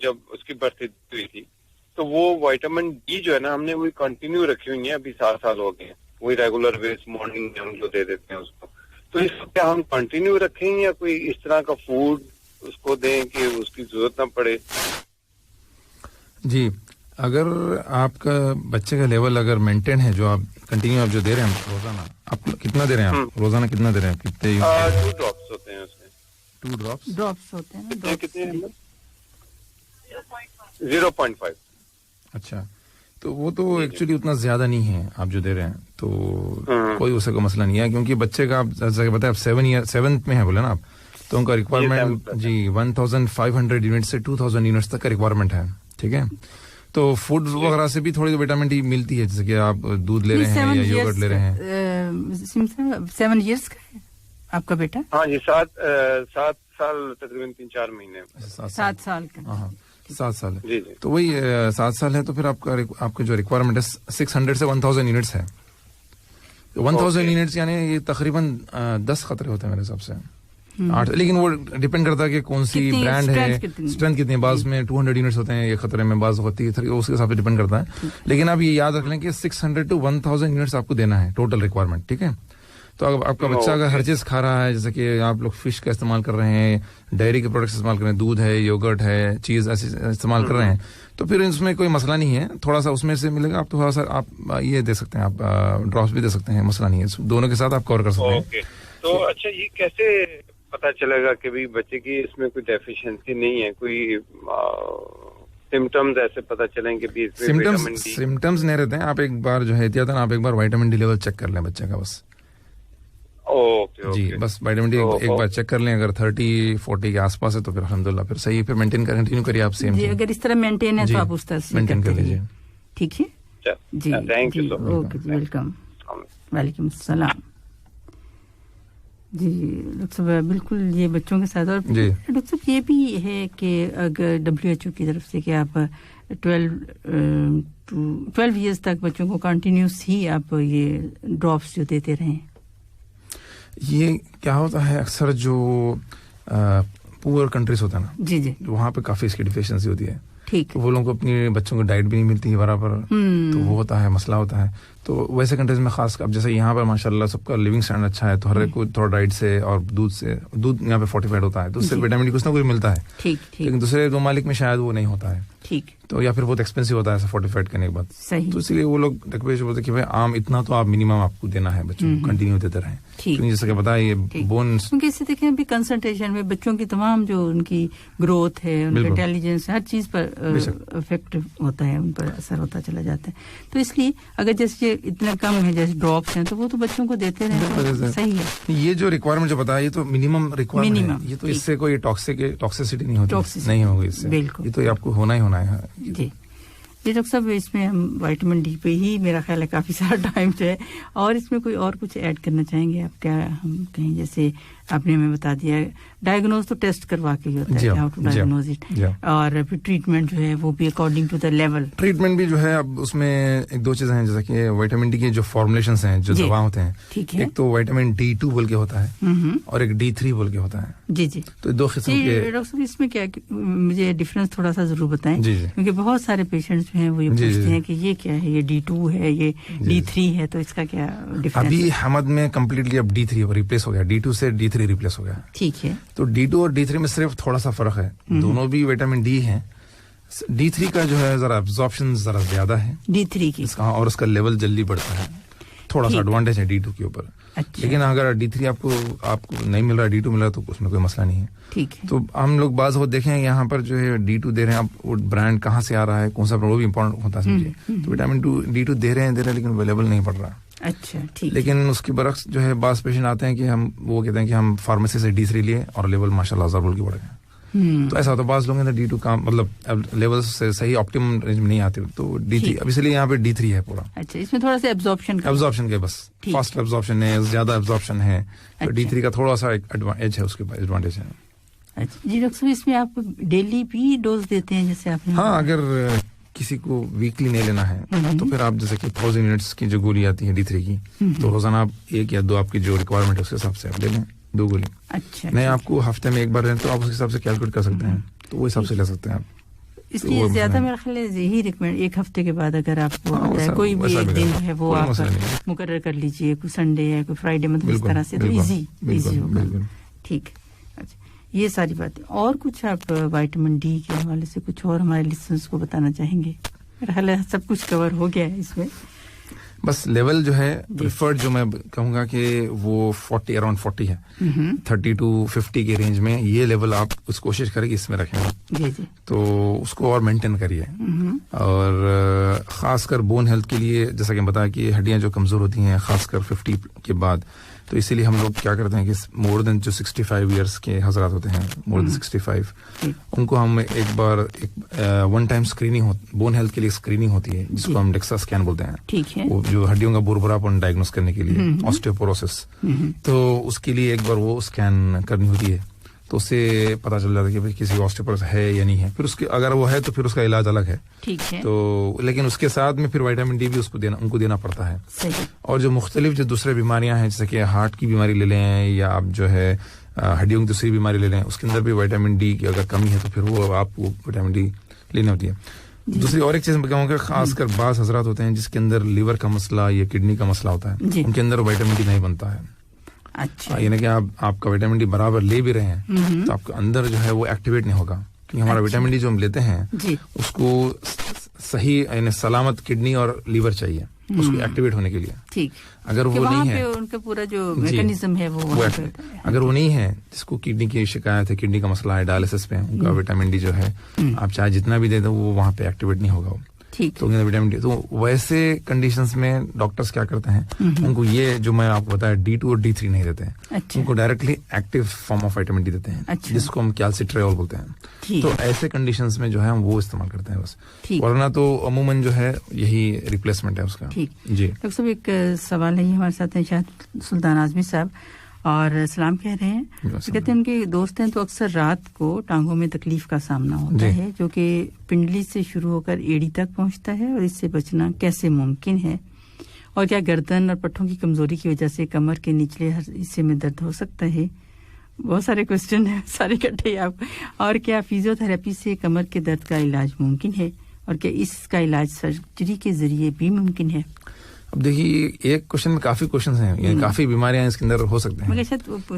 جب اس کی برتھ ہوئی تھی تو وہ وائٹامن ڈی جو ہے نا ہم نے وہی کنٹینیو رکھی ہوئی ہے, ابھی 7 سال ہو گئے ہیں, وہی ریگولر ویز مارننگ میں ہم جو دے دیتے ہیں اس کو. تو اس کو کیا ہم کنٹینیو رکھیں یا کوئی اس طرح کا فوڈ اس کو دیں کہ اس کی ضرورت نہ پڑے؟ جی اگر آپ کا بچے کا لیول اگر مینٹین ہے, جو آپ کنٹینیو آپ جو دے رہے ہیں روزانہ, آپ کتنا دے رہے ہیں؟ آپ روزانہ کتنا دے رہے ہیں؟ کتنے 2 ڈراپس ہوتے ہیں اس میں. 2 ڈراپس ہوتے ہیں. کتنے 0.5. اچھا, تو وہ تو ایکچولی اتنا زیادہ نہیں ہے آپ جو دے رہے ہیں, تو کوئی اس کا مسئلہ نہیں ہے, کیونکہ بچے کا آپ جیسا کہ بتائیں آپ 7th میں ہے بولے نا آپ, تو ان کا ریکوائرمنٹ جی 1500 یونٹ سے 2000 یونٹس تک کا ریکوائرمنٹ ہے. ٹھیک ہے. تو فوڈ وغیرہ سے بھی تھوڑی وٹامن ڈی ملتی ہے, جیسے کہ آپ دودھ لے رہے ہیں یا یوگرٹ لے رہے ہیں. 7 ایئرس کا ہے آپ کا بیٹا؟ ہاں جی 7 سال تقریباً 3-4 مہینے. 7 سال کا. ہاں 7 سال ہے. جی تو وہی 7 سال ہے, تو پھر آپ کا جو ریکوائرمنٹ ہے 600 سے 1000 یونٹس ہے. 1000 یونٹس یعنی یہ تقریباً 10 خطرے ہوتے ہیں میرے حساب سے, 8. لیکن وہ ڈیپینڈ کرتا ہے کہ کون سی برانڈ ہے, اسٹرینتھ کتنی. بعض میں 200 یونٹس ہوتے ہیں یہ خطرے میں, بعض ہوتی ہے اس کے حساب سے ڈیپینڈ کرتا ہے. لیکن آپ یہ یاد رکھ لیں کہ 600 to 1000 یونٹس آپ کو دینا ہے ٹوٹل ریکوائرمنٹ. ٹھیک ہے. تو اگر آپ کا بچہ اگر ہر چیز کھا رہا ہے, جیسے کہ آپ لوگ فش کا استعمال کر رہے ہیں, ڈیری کے پروڈکٹس استعمال کر رہے ہیں, دودھ ہے, یوگرٹ ہے, چیز ایسے استعمال کر رہے ہیں, تو پھر اس میں کوئی مسئلہ نہیں ہے. تھوڑا سا اس میں سے ملے گا, آپ تھوڑا سا آپ یہ دے سکتے ہیں, آپ ڈراپس بھی دے سکتے ہیں, مسئلہ نہیں ہے. دونوں کے ساتھ آپ کور کر سکتے ہیں. تو اچھا یہ کیسے پتا چلے گا کہ بھی بچے کی اس میں کوئی ڈیفیشنسی نہیں ہے؟ کوئی سمٹمز ایسے پتا چلیں کہ بھی سمٹمز نہیں رہتے ہیں. آپ ایک بار جو ہے احتیاطاً آپ ایک بار وائٹامن ڈی لیول چیک کر لیں بچے کا بس. جی بس وائٹامن ڈی ایک بار چیک کر لیں, اگر 30-40 کے آس پاس ہے تو پھر الحمدللہ پھر صحیح ہے, پھر مینٹین کنٹینیو کریے آپ سیم. جی اگر اس طرح مینٹین ہے تو آپ اس طرح سے مینٹین کر لیجیے. ٹھیک ہے جی, تھینک یو. اوکے جی, ویلکم. وعلیکم السلام. جی ڈاکٹر صاحب بالکل یہ بچوں کے ساتھ, اور ڈاکٹر صاحب یہ بھی ہے کہ اگر WHO کی طرف سے کہ آپ 12 ایئرس تک بچوں کو کنٹینیوس ہی آپ یہ ڈراپس جو دیتے رہیں. یہ کیا ہوتا ہے اکثر جو پور کنٹریز ہوتا ہے نا, جی جی, وہاں پہ کافی اس کی ڈیفیشنسی ہوتی ہے. ٹھیک. وہ لوگوں کو اپنی بچوں کو ڈائٹ بھی نہیں ملتی ہے برابر, تو وہ ہوتا ہے, مسئلہ ہوتا ہے. تو ویسے کنٹریز میں خاص اب جیسے یہاں پر ماشاءاللہ سب کا لیونگ اسٹینڈرڈ اچھا ہے, تو ہر ایک کو تھوڑا ڈائٹ سے اور دودھ یہاں پہ فورٹیفائڈ ہوتا ہے, تو اس سے وٹامن ڈی کچھ نہ کچھ ملتا ہے. ٹھیک. لیکن دوسرے ممالک میں شاید وہ نہیں ہوتا ہے. ٹھیک. تو یا پھر بہت ایکسپینسو ہوتا ہے ایسا فورٹیفائڈ کرنے کے بعد. صحیح. تو اس لیے وہ لوگ ڈاکٹر بولتے ہیں کہ بھائی عام اتنا تو آپ منیمم آپ کو دینا ہے بچوں کو, کنٹینیو دیتے رہیں. جیسا کہ بتایا یہ بونس, کیونکہ اس سے دیکھیں ابھی کنسنٹریشن میں بچوں کی تمام جو ان کی گروتھ ہے, ان کی انٹیلیجنس, ہر چیز پر افیکٹ ہوتا ہے, ان پر اثر ہوتا چلا جاتا ہے. تو اس لیے اگر جیسے اتنا کم ہے جیسے ڈراپس ہیں تو وہ تو بچوں کو دیتے رہیں. صحیح ہے. یہ جو ریکوائرمنٹ جو بتایا یہ تو منیمم ریکوائرمنٹ ہے, یہ تو اس سے کوئی ٹاکسیسٹی نہیں ہوتی, نہیں ہوگی اس سے. بالکل, یہ تو آپ کو ہونا ہی ہونا ہے. جی ڈاکٹر صاحب, اس میں ہم وائٹامن ڈی پہ ہی میرا خیال ہے کافی سارا ٹائم جو ہے, اور اس میں کوئی اور کچھ ایڈ کرنا چاہیں گے آپ؟ کیا ہم کہیں جیسے آپ نے ہمیں بتا دیا ڈائگنوز تو ٹیسٹ کروا کے ہی ہوتا ہے, ہاؤ ٹو ڈائگنوز اٹ, اور پھر ٹریٹمنٹ جو ہے وہ بھی according to the level. Treatment بھی جو ہے اب اس میں ایک دو چیزیں ہیں, جیسا کہ وائٹامن ڈی کے جو فارمولیشنز ہیں, جو دوا ہوتے ہیں, ایک تو وائٹامن D2 بول کے ہوتا ہے اور ایک D3 بول کے ہوتا ہے. جی جی, تو دو قسم کے. ڈاکٹر صاحب اس میں کیا مجھے ڈفرینس تھوڑا سا ضرور بتائیں, کیونکہ بہت سارے پیشنٹس جو ہیں وہ یہ پوچھتے ہیں کہ یہ کیا ہے, یہ D2 ہے, یہ D3 ہے, تو اس کا کیا ڈفرینس؟ ابھی حمد میں کمپلیٹلی اب D3 ریپلیس ہو گیا, D2 سے D3 ریپلیس ہو گیا. ٹھیک ہے. تو D2 اور D3 میں صرف تھوڑا سا فرق ہے, دونوں بھی وائٹامن ڈی ہیں. D3 کا جو ہے ذرا ابزارپشن ذرا زیادہ ہے D3 کی, اور اس کا لیول جلدی بڑھتا ہے, تھوڑا سا ایڈوانٹیج ہے D2 کے اوپر. لیکن اگر D3 آپ کو نہیں مل رہا, D2 مل رہا, تو اس میں کوئی مسئلہ نہیں ہے. ٹھیک ہے. تو ہم لوگ بعض وہ دیکھیں یہاں پر جو ہے D2 دے رہے ہیں, اب وہ برانڈ کہاں سے آ رہا ہے, کون سا, وہ بھی امپورٹنٹ ہوتا ہے سمجھے. تو وٹامن D2 دے رہے ہیں لیکن اویلیبل نہیں پڑ رہا. اچھا ٹھیک. لیکن اس کے برعکس جو ہے بعض پیشنٹ آتے ہیں کہ ہم وہ کہتے ہیں کہ ہم فارمیسی سے D3 لیے اور لیول ماشاءاللہ زبر کی بڑھ گیا. تو ایسا ہوتا ہے بعض لوگوں نے D2 کا مطلب لیول سے صحیح آپٹیمم رینج میں نہیں آتے, تو D3 اب اس لیے یہاں پہ D3 ہے پورا. اچھا, اس میں تھوڑا سا ایبزارپشن کے بس فاسٹ ایبزارپشن ہے, زیادہ ایبزارپشن ہے, تو D3 کا تھوڑا سا ایج ہے, اس کے ایڈوانٹیج ہے. اچھا جی ڈاکٹر صاحب, اس میں آپ ڈیلی بھی ڈوز دیتے ہیں جیسے آپ نے؟ ہاں, اگر کسی کو ویکلی نہیں لینا ہے تو پھر آپ جیسے کہ 1000 یونٹس کی جو گولی آتی ہے D3 کی, تو روزانہ آپ 1 یا 2 آپ کی جو ریکوائرمنٹ ہے اس کے حساب سے آپ لے لیں 2 گولی. اچھا, نہیں آپ کو ہفتے میں 1 بار لیں تو آپ اس کے حساب سے کیلکولیٹ کر سکتے ہیں, تو وہ حساب سے لے سکتے ہیں آپ. اس لیے زیادہ میرا خیال ہے یہی ریکمینڈ 1 ہفتے کے بعد اگر آپ کو کوئی بھی ایک دن ہے وہ آپ مقرر کر لیجیے, کوئی سنڈے ہے, کوئی فرائیڈے, مطلب اس طرح سے تو ایزی ہوگا. ٹھیک. اچھا, یہ ساری باتیں. اور کچھ آپ وائٹامن ڈی کے حوالے سے کچھ اور ہمارے لسنرز کو بتانا چاہیں گے؟ میرا خیال ہے سب کچھ کور ہو گیا ہے اس میں. بس لیول جو ہے پریفرڈ جو میں کہوں گا کہ وہ 40 اراؤنڈ 40 ہے, 30 to 50 کے رینج میں. یہ لیول آپ اس کوشش کریں کہ اس میں رکھیں جی جی, تو اس کو اور مینٹین کریے. اور خاص کر بون ہیلتھ کے لیے جیسا کہ بتایا کہ ہڈیاں جو کمزور ہوتی ہیں خاص کر 50 کے بعد, تو اسی لیے ہم لوگ کیا کرتے ہیں کہ مور دین جو 65 ایئرس کے حضرات ہوتے ہیں, مور دین 65, ان کو ہم ایک بار 1 ٹائم اسکریننگ بون ہیلتھ کے لیے اسکریننگ ہوتی ہے جس کو ہم ڈیکسا اسکین بولتے ہیں. ٹھیک ہے. وہ جو ہڈیوں کا بوربراپن ڈائگنوز کرنے کے لیے, آسٹیوپوروسس, تو اس کے لیے ایک بار وہ اسکین کرنی ہوتی ہے. تو اس سے پتا چل جاتا ہے کہ بھائی کسی آسٹیوپوروسس ہے یا نہیں ہے. پھر اس کے اگر وہ ہے تو پھر اس کا علاج الگ ہے. ٹھیک ہے. تو لیکن اس کے ساتھ میں پھر وائٹامن ڈی بھی ان کو دینا پڑتا ہے. صحیح. اور جو مختلف جو دوسرے بیماریاں ہیں جیسے کہ ہارٹ کی بیماری لے لیں یا آپ جو ہے ہڈیوں کی دوسری بیماری لے لیں, اس کے اندر بھی وائٹامن ڈی کی اگر کمی ہے تو پھر وہ آپ کو وائٹامن ڈی لینی ہوتی ہے. دوسری اور ایک چیز میں کہوں گا, خاص کر بعض حضرات ہوتے ہیں جس کے اندر لیور کا مسئلہ یا کڈنی کا مسئلہ ہوتا ہے, ان کے اندر وائٹامن ڈی نہیں بنتا ہے. اچھا, یعنی کہ آپ کا وائٹامن ڈی برابر لے بھی رہے ہیں تو آپ کے اندر جو ہے وہ ایکٹیویٹ نہیں ہوگا, کیونکہ ہمارا وائٹامن ڈی جو ہم لیتے ہیں اس کو صحیح یعنی سلامت کڈنی اور لیور چاہیے اس کو ایکٹیویٹ ہونے کے لیے. ٹھیک. اگر وہ نہیں ہے ان کا پورا جو میکانزم ہے وہ اگر وہ نہیں ہے, جس کو کڈنی کی شکایت ہے, کڈنی کا مسئلہ ہے, ڈائلسس پہ, ان کا وائٹامن ڈی جو ہے آپ چاہے جتنا بھی دے دیں وہ وہاں پہ ایکٹیویٹ نہیں ہوگا. تو وٹامن ڈی, تو ویسے کنڈیشنز میں ڈاکٹرز کیا کرتے ہیں, ان کو یہ جو میں آپ کو بتایا D2 اور D3 نہیں دیتے ہیں, ان کو directly active form of vitamin D دیتے ہیں جس کو ہم کیلسیٹریول بولتے ہیں. تو ایسے کنڈیشنز میں جو ہے ہم وہ استعمال کرتے ہیں بس, ورنہ تو عموماً جو ہے یہی ریپلیسمنٹ ہے اس کا. جی ڈاکٹر صاحب, ایک سوال ہے ہمارے ساتھ ہیں شاہد سلطان اعظمی صاحب, اور سلام کہہ رہے ہیں. کہتے ہیں ان کے دوست ہیں تو اکثر رات کو ٹانگوں میں تکلیف کا سامنا ہوتا ہے جو کہ پنڈلی سے شروع ہو کر ایڑی تک پہنچتا ہے, اور اس سے بچنا کیسے ممکن ہے, اور کیا گردن اور پٹھوں کی کمزوری کی وجہ سے کمر کے نچلے حصے میں درد ہو سکتا ہے؟ بہت سارے کوسچن ہیں, سارے اکٹھے آپ. اور کیا فزیو تھراپی سے کمر کے درد کا علاج ممکن ہے, اور کیا اس کا علاج سرجری کے ذریعے بھی ممکن ہے؟ اب دیکھیے ایک کوشچن میں کافی کوشچنز ہیں, یعنی کافی بیماریاں اس کے اندر ہو سکتے ہیں.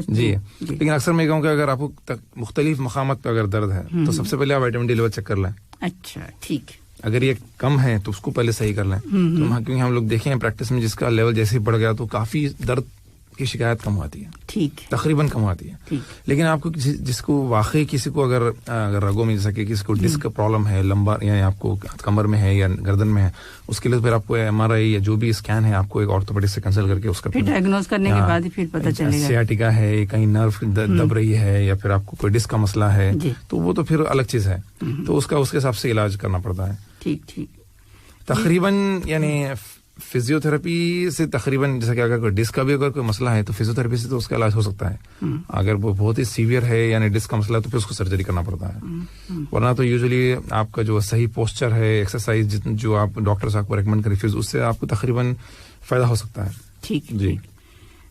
جی, لیکن اکثر میں کہوں کہ اگر آپ کو مختلف مقامات پہ اگر درد ہے تو سب سے پہلے آپ وائٹامن ڈی لیول چیک کر لیں. اچھا ٹھیک. اگر یہ کم ہے تو اس کو پہلے صحیح کر لیں. تو کیونکہ ہم لوگ دیکھیں ہیں پریکٹس میں جس کا لیول جیسے ہی بڑھ گیا تو کافی درد کی شکایت کم ہوتی ہے. ٹھیک. تقریباً کم ہوتی ہے. لیکن آپ کو جس کو واقعی کسی کو اگر رگوں میں جیسا کہ کسی کو ڈسک کا پرابلم ہے, لمبا یعنی آپ کو کمر میں ہے یا گردن میں ہے, اس کے لیے پھر آپ کو MRI یا جو بھی اسکین ہے آپ کو ایک آرتھوپیڈسٹ سے کنسلٹ کر کے اس کا پھر ڈائگنوز کرنے کے بعد ہی پھر پتہ چلے گا سیاٹیکا ہے, کہیں نرو دب رہی ہے یا پھر آپ کو کوئی ڈسک کا مسئلہ ہے تو وہ تو پھر الگ چیز ہے. تو اس کے حساب سے علاج کرنا پڑتا ہے. ٹھیک ٹھیک. تقریباً یعنی فزیو تھراپی سے تقریباً جیسا کہ اگر کوئی ڈسک کا بھی اگر کوئی مسئلہ ہے تو فزیو تھراپی سے تو اس کا علاج ہو سکتا ہے. اگر وہ بہت ہی سیویئر ہے یعنی ڈسک کا مسئلہ تو پھر اس کو سرجری کرنا پڑتا ہے. ورنہ تو یوزلی آپ کا جو صحیح پوسچر ہے, ایکسرسائز جو آپ ڈاکٹر آپ کو ریکمینڈ کریں پھر اس سے آپ کو تقریباً فائدہ ہو سکتا ہے. ٹھیک جی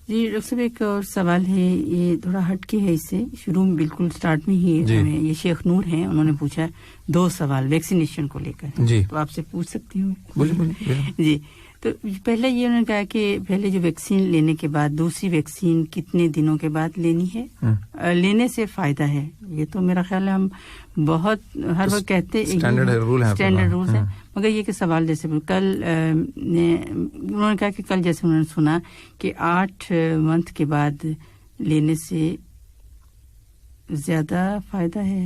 جی. ڈاکٹر صاحب ایک اور سوال ہے, یہ تھوڑا ہٹ کے ہے اس سے, شروع میں بالکل سٹارٹ میں ہی یہ شیخ نور ہیں, انہوں نے پوچھا 2 سوال ویکسینیشن کو لے کر. جی تو آپ سے پوچھ سکتی ہوں؟ بولیے. جی. تو پہلے یہ انہوں نے کہا کہ پہلے جو ویکسین لینے کے بعد دوسری ویکسین کتنے دنوں کے بعد لینی ہے, لینے سے فائدہ ہے؟ یہ تو میرا خیال ہے ہم بہت ہر وقت کہتے اسٹینڈرڈ رولز ہیں, مگر یہ کہ سوال جیسے کل انہوں نے کہا کہ کل جیسے انہوں نے سنا کہ 8 منتھ کے بعد لینے سے زیادہ فائدہ ہے.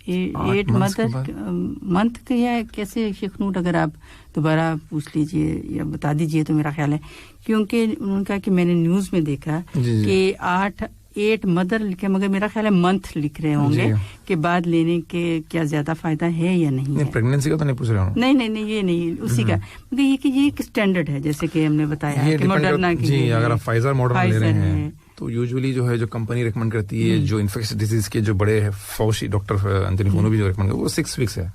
8 منتھ کا یا کیسے شیخ نور, اگر آپ دوبارہ پوچھ لیجئے یا بتا دیجئے تو میرا خیال ہے, کیونکہ انہوں نے کہا کہ میں نے نیوز میں دیکھا کہ 8 مدر لکھے, مگر میرا خیال ہے منتھ لکھ رہے ہوں گے کہ بعد لینے کے کیا زیادہ فائدہ ہے یا نہیں. پریگنینسی کا تو نہیں پوچھ رہا ہوں. نہیں یہ نہیں, اسی کا مگر یہ کہ یہ ایک اسٹینڈرڈ ہے جیسے کہ ہم نے بتایا کہ ماڈرنا کی. جی اگر آپ فائزر ماڈرنا لے رہے ہیں تو یوزلی جو ہے جو کمپنی ریکمینڈ کرتی ہے, جو انفیکشس ڈیزیز کے جو بڑے فوشی ڈاکٹر انتونی فونو بھی جو ریکمینڈ کرتے وہ 6 ویکس ہے.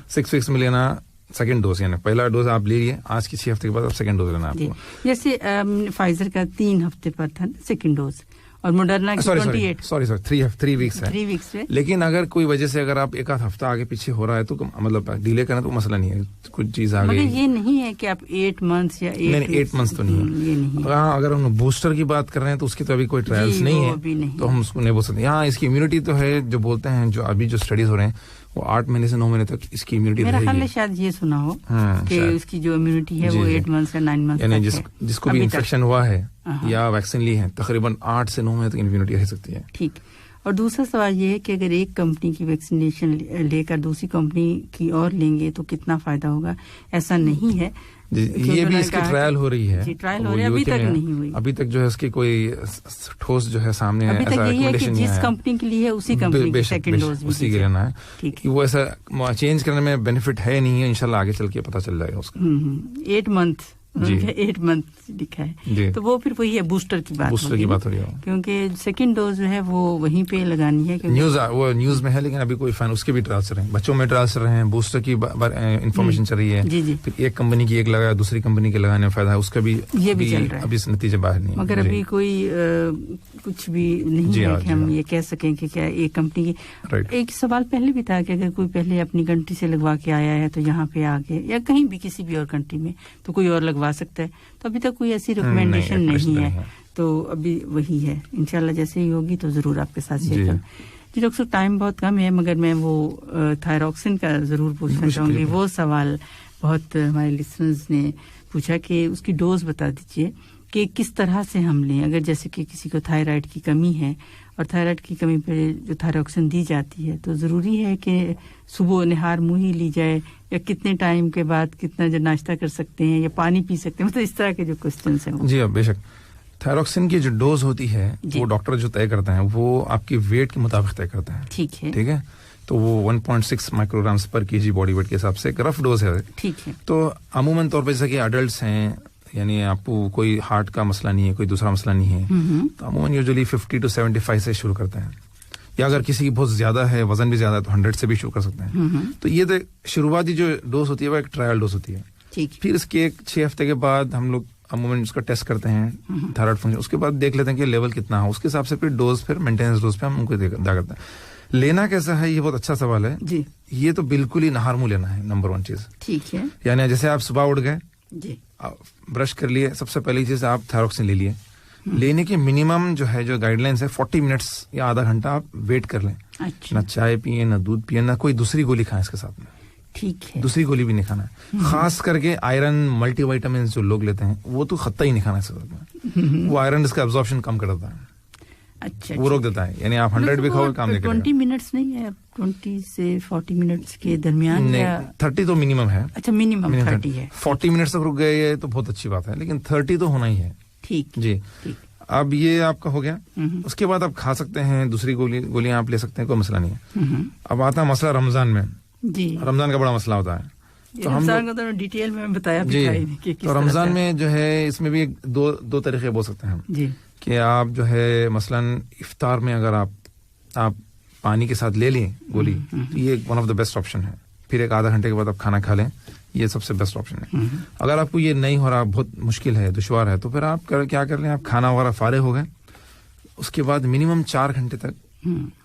6 ویکس میں لینا سیکنڈ ڈوز, یعنی پہلا ڈوز آپ لے لیے, آج کی 6 ہفتے کے بعد آپ سیکنڈ ڈوز لینا آپ کو. جیسے فائزر کا 3 ہفتے پر تھا سیکنڈ ڈوز, اور موڈرنا کی 28 سوری 3 ویکس ہے. 3 ویکس ہے. لیکن اگر کوئی وجہ سے اگر آپ ایک آدھ ہفتہ آگے پیچھے ہو رہا ہے تو مطلب ڈیلے کرنا تو مسئلہ نہیں ہے, کچھ چیز آ گئی. مگر یہ نہیں ہے کہ آپ 8 منتھس یا 8 منتھس تو نہیں ہے. ہاں اگر ہم بوسٹر کی بات کر رہے ہیں تو اس کی تو ابھی کوئی ٹرائلس نہیں ہے تو ہم اس کو نہیں بول سکتے. ہاں اس کی امیونٹی تو ہے, جو بولتے ہیں جو ابھی جو اسٹڈیز ہو رہے ہیں وہ 8 مہینے سے 9 مہینے تک اس کی امیونٹی میرا خیال ہے شاید یہ سنا ہو کہ اس کی جو امیونٹی ہے وہ 8 منتھ سے 9 منتھ یعنی جس کو بھی انفیکشن ہوا ہے یا ویکسین لی ہے تقریباً 8 سے 9 مہینے تک امیونٹی رہ سکتی ہے. ٹھیک. اور دوسرا سوال یہ ہے کہ اگر ایک کمپنی کی ویکسینیشن لے کر دوسری کمپنی کی اور لیں گے تو کتنا فائدہ ہوگا؟ ایسا نہیں ہے. یہ بھی اس کی ٹرائل ہو رہی ہے. ٹرائل ہو رہی ہے, ابھی تک نہیں ہوئی. ابھی تک جو ہے اس کی کوئی ٹھوس جو ہے سامنے ابھی تک یہی ہے کہ جس کمپنی کے لیے اسی کمپنی کی سیکنڈ ڈوز اسی کے لینا ہے. وہ ایسا چینج کرنے میں بینیفٹ ہے نہیں ہے, انشاءاللہ آگے چل کے پتہ چل جائے گا اس کا. 8 منتھ 8 منتھ لکھا ہے تو وہ پھر وہی ہے بوسٹر کی بات ہو رہی ہے, کیونکہ سیکنڈ ڈوز جو ہے وہ وہیں پہ لگانی ہے. نیوز میں ہے لیکن ابھی کوئی فین اس کے بھی ٹرائلس چل رہے ہیں, بچوں میں ٹرائلس چل رہے ہیں, بوسٹر کی انفارمیشن چل رہی ہے. پھر ایک کمپنی کی ایک لگایا دوسری کمپنی کے لگانے میں فائدہ ہے, اس کا بھی یہ بھی چل رہا ہے. ابھی نتیجے باہر نہیں, مگر ابھی کوئی کچھ بھی نہیں ہے کہ ہم یہ کہہ سکیں کہ کیا ایک کمپنی کی. ایک سوال پہلے بھی تھا کہ اگر کوئی پہلے اپنی کنٹری سے لگوا کے آیا ہے تو یہاں پہ آگے یا کہیں بھی کسی بھی اور کنٹری میں تو کوئی اور لگوا سکتا ہے, تو ابھی تک کوئی ایسی ریکمینڈیشن نہیں ہے. تو ابھی وہی ہے, انشاءاللہ جیسے ہی ہوگی تو ضرور آپ کے ساتھ شیئر کریں. جی ڈاکٹر صاحب ٹائم بہت کم ہے, مگر میں وہ تھائراکسن کا ضرور پوچھنا چاہوں گی. وہ سوال بہت ہمارے لسنرز نے پوچھا کہ اس کی ڈوز بتا دیجیے کہ کس طرح سے ہم لیں. اگر جیسے کہ کسی کو تھائرائڈ کی کمی ہے اور تھائرائڈ کی کمی پہ جو تھائراکسن دی جاتی ہے تو ضروری ہے کہ صبح نہار منہ ہی لی جائے یا کتنے ٹائم کے بعد کتنا جو ناشتہ کر سکتے ہیں یا پانی پی سکتے ہیں, مطلب اس طرح کے جو کوسچنس ہیں. جی بے شک. تھائراکسن کی جو ڈوز ہوتی ہے وہ ڈاکٹر جو طے کرتے ہیں وہ آپ کی ویٹ کے مطابق طے کرتے ہیں. ٹھیک ہے. تو وہ 1.6 مائکرو گرامس پر کے جی باڈی ویٹ کے حساب سے ایک رف ڈوز ہے. ٹھیک ہے. تو عموماً طور پہ جیسے کہ اڈلٹس ہیں, یعنی آپ کو کوئی ہارٹ کا مسئلہ نہیں ہے, کوئی دوسرا مسئلہ نہیں ہے, تو عموماً یوزلی 50 to 75 سے شروع کرتے ہیں. یا اگر کسی کی بہت زیادہ ہے, وزن بھی زیادہ ہے, تو 100 سے بھی شروع کر سکتے ہیں. تو یہ تو شروعاتی جو ڈوز ہوتی ہے وہ ایک ٹرائل ڈوز ہوتی ہے. پھر اس کے 6 ہفتے کے بعد ہم لوگ عموماً اس کا ٹیسٹ کرتے ہیں تھائرائڈ فنکشن, اس کے بعد دیکھ لیتے ہیں کہ لیول کتنا ہے, اس کے حساب سے پھر ڈوز پھر مینٹیننس ڈوز پہ ہم ان کو ادا کرتے ہیں. لینا کیسا ہے, یہ بہت اچھا سوال ہے. یہ تو بالکل ہی نہار منہ لینا ہے, نمبر 1 چیز. ٹھیک ہے. یعنی جیسے آپ صبح اٹھ گئے, برش کر لیے, سب سے پہلی چیز آپ تھائراکسن لے لیے. لینے کی منیمم جو ہے جو گائیڈ لائنس ہے 40 منٹس یا آدھا گھنٹہ آپ ویٹ کر لیں. نہ چائے پیئیں, نہ دودھ پیئیں, نہ کوئی دوسری گولی کھائیں اس کے ساتھ میں. ٹھیک ہے, دوسری گولی بھی نہیں کھانا ہے. خاص کر کے آئرن ملٹی وائٹامنس جو لوگ لیتے ہیں وہ تو خطہ ہی نہیں کھانا چاہیے. وہ آئرن اس کا ابزارپشن کم کر دیتا ہے. اچھا, وہ روک دیتا ہے. یعنی آپ 100 بھی کھاؤ کام نہیں کرے گا. 20 منٹس نہیں ہے, 20 سے 40 منٹس کے درمیان, 30 تو منیمم ہے. اچھا, منیمم 30 ہے. 40 منٹس تک رک گئے تو بہت اچھی بات ہے, لیکن 30 تو ہونا ہی ہے. ٹھیک جی. اب یہ آپ کا ہو گیا. اس کے بعد آپ کھا سکتے ہیں, دوسری گولیاں آپ لے سکتے ہیں, کوئی مسئلہ نہیں ہے. اب آتا ہے مسئلہ رمضان میں. جی, رمضان کا بڑا مسئلہ ہوتا ہے. تو رمضان کا تو ڈیٹیل میں بتایا جی. تو رمضان میں جو ہے اس میں بھی دو طریقے بول سکتے ہیں ہم جی, کہ آپ جو ہے مثلاً افطار میں اگر آپ پانی کے ساتھ لے لیں گولی تو یہ one of the best option ہے. پھر ایک آدھا گھنٹے کے بعد آپ کھانا کھا لیں, یہ سب سے بیسٹ آپشن ہے. اگر آپ کو یہ نہیں ہو رہا, بہت مشکل ہے, دشوار ہے, تو پھر آپ کیا کر لیں, آپ کھانا وغیرہ فارغ ہو گئے, اس کے بعد منیمم 4 گھنٹے تک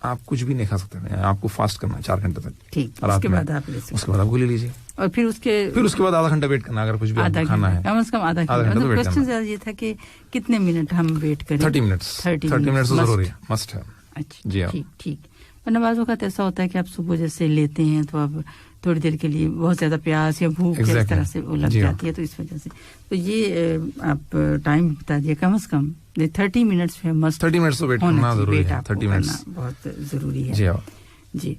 آپ کچھ بھی نہیں کھا سکتے. آپ کو فاسٹ کرنا ہے 4 گھنٹے تک. ٹھیک, اس کے بعد آپ گولی لیجیے, اور پھر اس کے بعد آدھا گھنٹہ ویٹ کرنا. اگر کچھ بھی کھانا ہے کم از کم آدھا گھنٹہ. کوسچن یہ تھا کہ کتنے منٹ ہم ویٹ کریں. 30 منٹس ضروری ہے, مسٹ ہے. اچھا, جی, ٹھیک. ورنہ بعض اوقات ایسا ہوتا ہے کہ آپ صبح جیسے لیتے ہیں تو اب تھوڑی دیر کے لیے بہت زیادہ پیاس یا بھوک اس طرح سے وہ لگ جاتی ہے, تو اس وجہ سے تو یہ آپ ٹائم بتا دیے کم از کم 30 منٹس میں مسٹ. 30 منٹس ویٹ کرنا ضروری ہے. 30 منٹس بہت ضروری ہے. جی.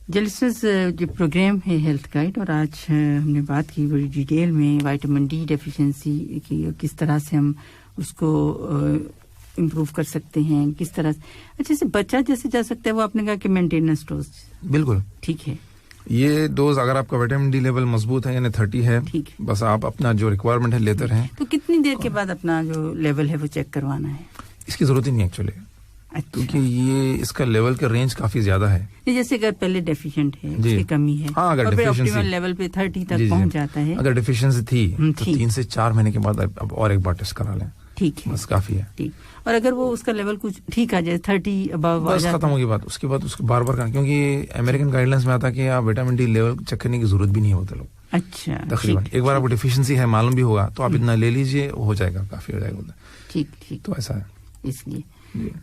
جلسز جو پروگرام ہے ہیلتھ گائیڈ, اور آج ہم نے بات کی بڑی ڈیٹیل میں وائٹامن ڈی ڈیفیشنسی کی, کس طرح سے ہم اس کو امپروو کر سکتے ہیں, کس طرح اچھا سے بچہ جیسے جا سکتا ہے. وہ آپ نے کہا کہ مینٹیننس ڈوز. بالکل ٹھیک ہے. یہ ڈوز اگر آپ کا وٹامن ڈی لیول مضبوط ہے یعنی 30 ہے, بس آپ اپنا جو ریکوائرمنٹ ہے لیتے رہیں. تو کتنی دیر کے بعد اپنا جو لیول ہے وہ چیک کروانا ہے؟ اس کی ضرورت ہی نہیں ایکچولی, کیونکہ یہ اس کا لیول کا رینج کافی زیادہ ہے. جیسے اگر پہلے ڈیفیشینٹ ہے, اس کی کمی ہے, اگر آپٹیمل لیول پہ 30 تک پہنچ جاتا ہے, اگر ڈیفیشنسی تھی تو 3 سے 4 مہینے کے بعد اب اور ایک بار ٹیسٹ کرا لیں. ٹھیک ہے, بس کافی ہے. ٹھیک. اور اگر وہ اس کا لیول کچھ ٹھیک آ جائے 30 ابو, بس ختم ہوگی بات. اس کے بعد اس کو بار بار کرنا, کیونکہ امریکن گائیڈ لائنس میں آتا ہے کہ آپ وٹامن ڈی لیول چیک کرنے کی ضرورت بھی نہیں ہوتا لوگ. اچھا, تقریباً ایک بار آپ کو ڈیفیشنسی ہے معلوم بھی ہوگا تو آپ اتنا لے لیجئے, ہو جائے گا, کافی ہو جائے گا. ٹھیک. تو ایسا ہے اس لیے.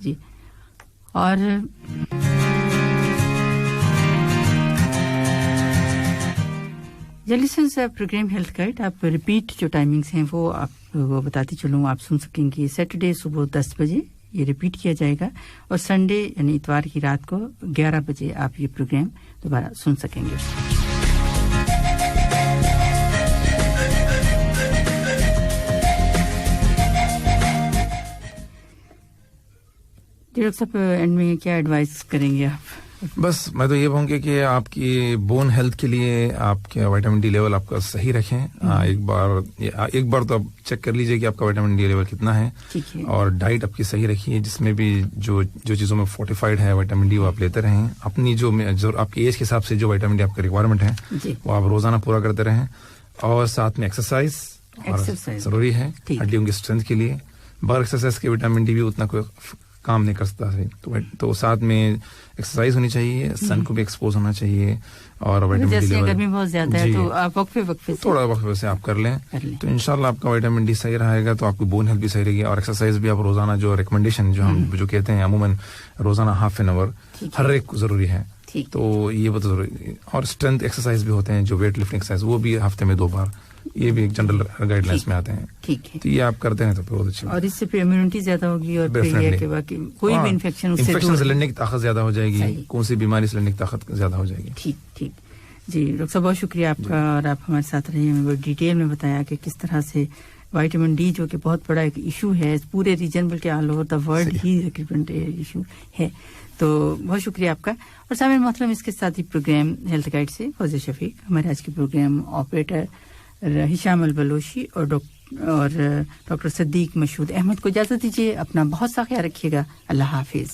جی. اور جلیسنس پروگرام ہیلتھ گائیڈ آپ ریپیٹ جو ٹائمنگز ہیں وہ آپ وہ بتاتی چلوں. آپ سن سکیں گے سیٹرڈے صبح 10 بجے یہ ریپیٹ کیا جائے گا, اور سنڈے یعنی اتوار کی رات کو 11 بجے آپ یہ پروگرام دوبارہ سن سکیں گے. ڈاکٹر صاحب اینڈ میں کیا ایڈوائز کریں گے آپ؟ بس میں تو یہ کہوں گا کہ آپ کی بون ہیلتھ کے لیے آپ کے وٹامن ڈی لیول آپ کا صحیح رکھیں. ایک بار تو آپ چیک کر لیجئے کہ آپ کا وٹامن ڈی لیول کتنا ہے, اور ڈائٹ آپ کی صحیح رکھیے, جس میں بھی جو چیزوں میں فورٹیفائڈ ہے وٹامن ڈی وہ آپ لیتے رہیں. اپنی جو آپ کی ایج کے حساب سے جو وٹامن ڈی آپ کا ریکوائرمنٹ ہے وہ آپ روزانہ پورا کرتے رہیں, اور ساتھ میں ایکسرسائز ضروری ہے ہڈیوں کی اسٹرینتھ کے لیے. بغیر ایکسرسائز کے وٹامن ڈی بھی اتنا کوئی کام نہیں کر سکتا ہے, تو ساتھ میں ایکسرسائز ہونی چاہیے, سن کو بھی ایکسپوز ہونا چاہیے, اور وٹامن ڈی لیول گرمی بہت زیادہ ہے تو آپ وقفے تھوڑا وقفے سے آپ کر لیں تو انشاءاللہ آپ کا وٹامن ڈی صحیح رہے گا, تو آپ کی بون ہیلتھ بھی صحیح رہے گی. اور ایکسرسائز بھی آپ روزانہ جو ریکمنڈیشن جو ہم جو کہتے ہیں عموماً روزانہ ½ an hour ہر ایک ضروری ہے, تو یہ بہت ضروری. اور اسٹرینتھ ایکسرسائز بھی ہوتے ہیں جو ویٹ لفٹنگ ایکسرسائز, وہ بھی ہفتے میں 2 بار, یہ بھی ایک جنرل گائیڈ لائنس میں آتے ہیں. ٹھیک ہے, تو یہ آپ کرتے ہیں تو بہت اچھا, اور اس سے پھر امیونٹی زیادہ ہوگی, اور کوئی بھی انفیکشن سے لڑنے کی طاقت زیادہ ہو جائے گی, کون سی بیماری سے لڑنے کی طاقت زیادہ ہو جائے گی. ٹھیک. جی ڈاکٹر صاحب بہت شکریہ آپ کا, اور آپ ہمارے ساتھ رہے, ہمیں بہت ڈیٹیل میں بتایا کہ کس طرح سے وائٹامن ڈی جو کہ بہت بڑا ایک ایشو ہے پورے ریجن بلکہ آل اوور دا ورلڈ ہی تقریباً ایشو ہے. تو بہت شکریہ آپ کا. اور سامعین محترم, اس کے ساتھ ہی پروگرام ہیلتھ گائیڈ سے فوزیہ شفیق, ہمارے آج کے پروگرام آپریٹر ہشام البلوچی اور ڈاکٹر صدیق مشہود احمد کو اجازت دیجیے. اپنا بہت سا خیال رکھیے گا. اللہ حافظ.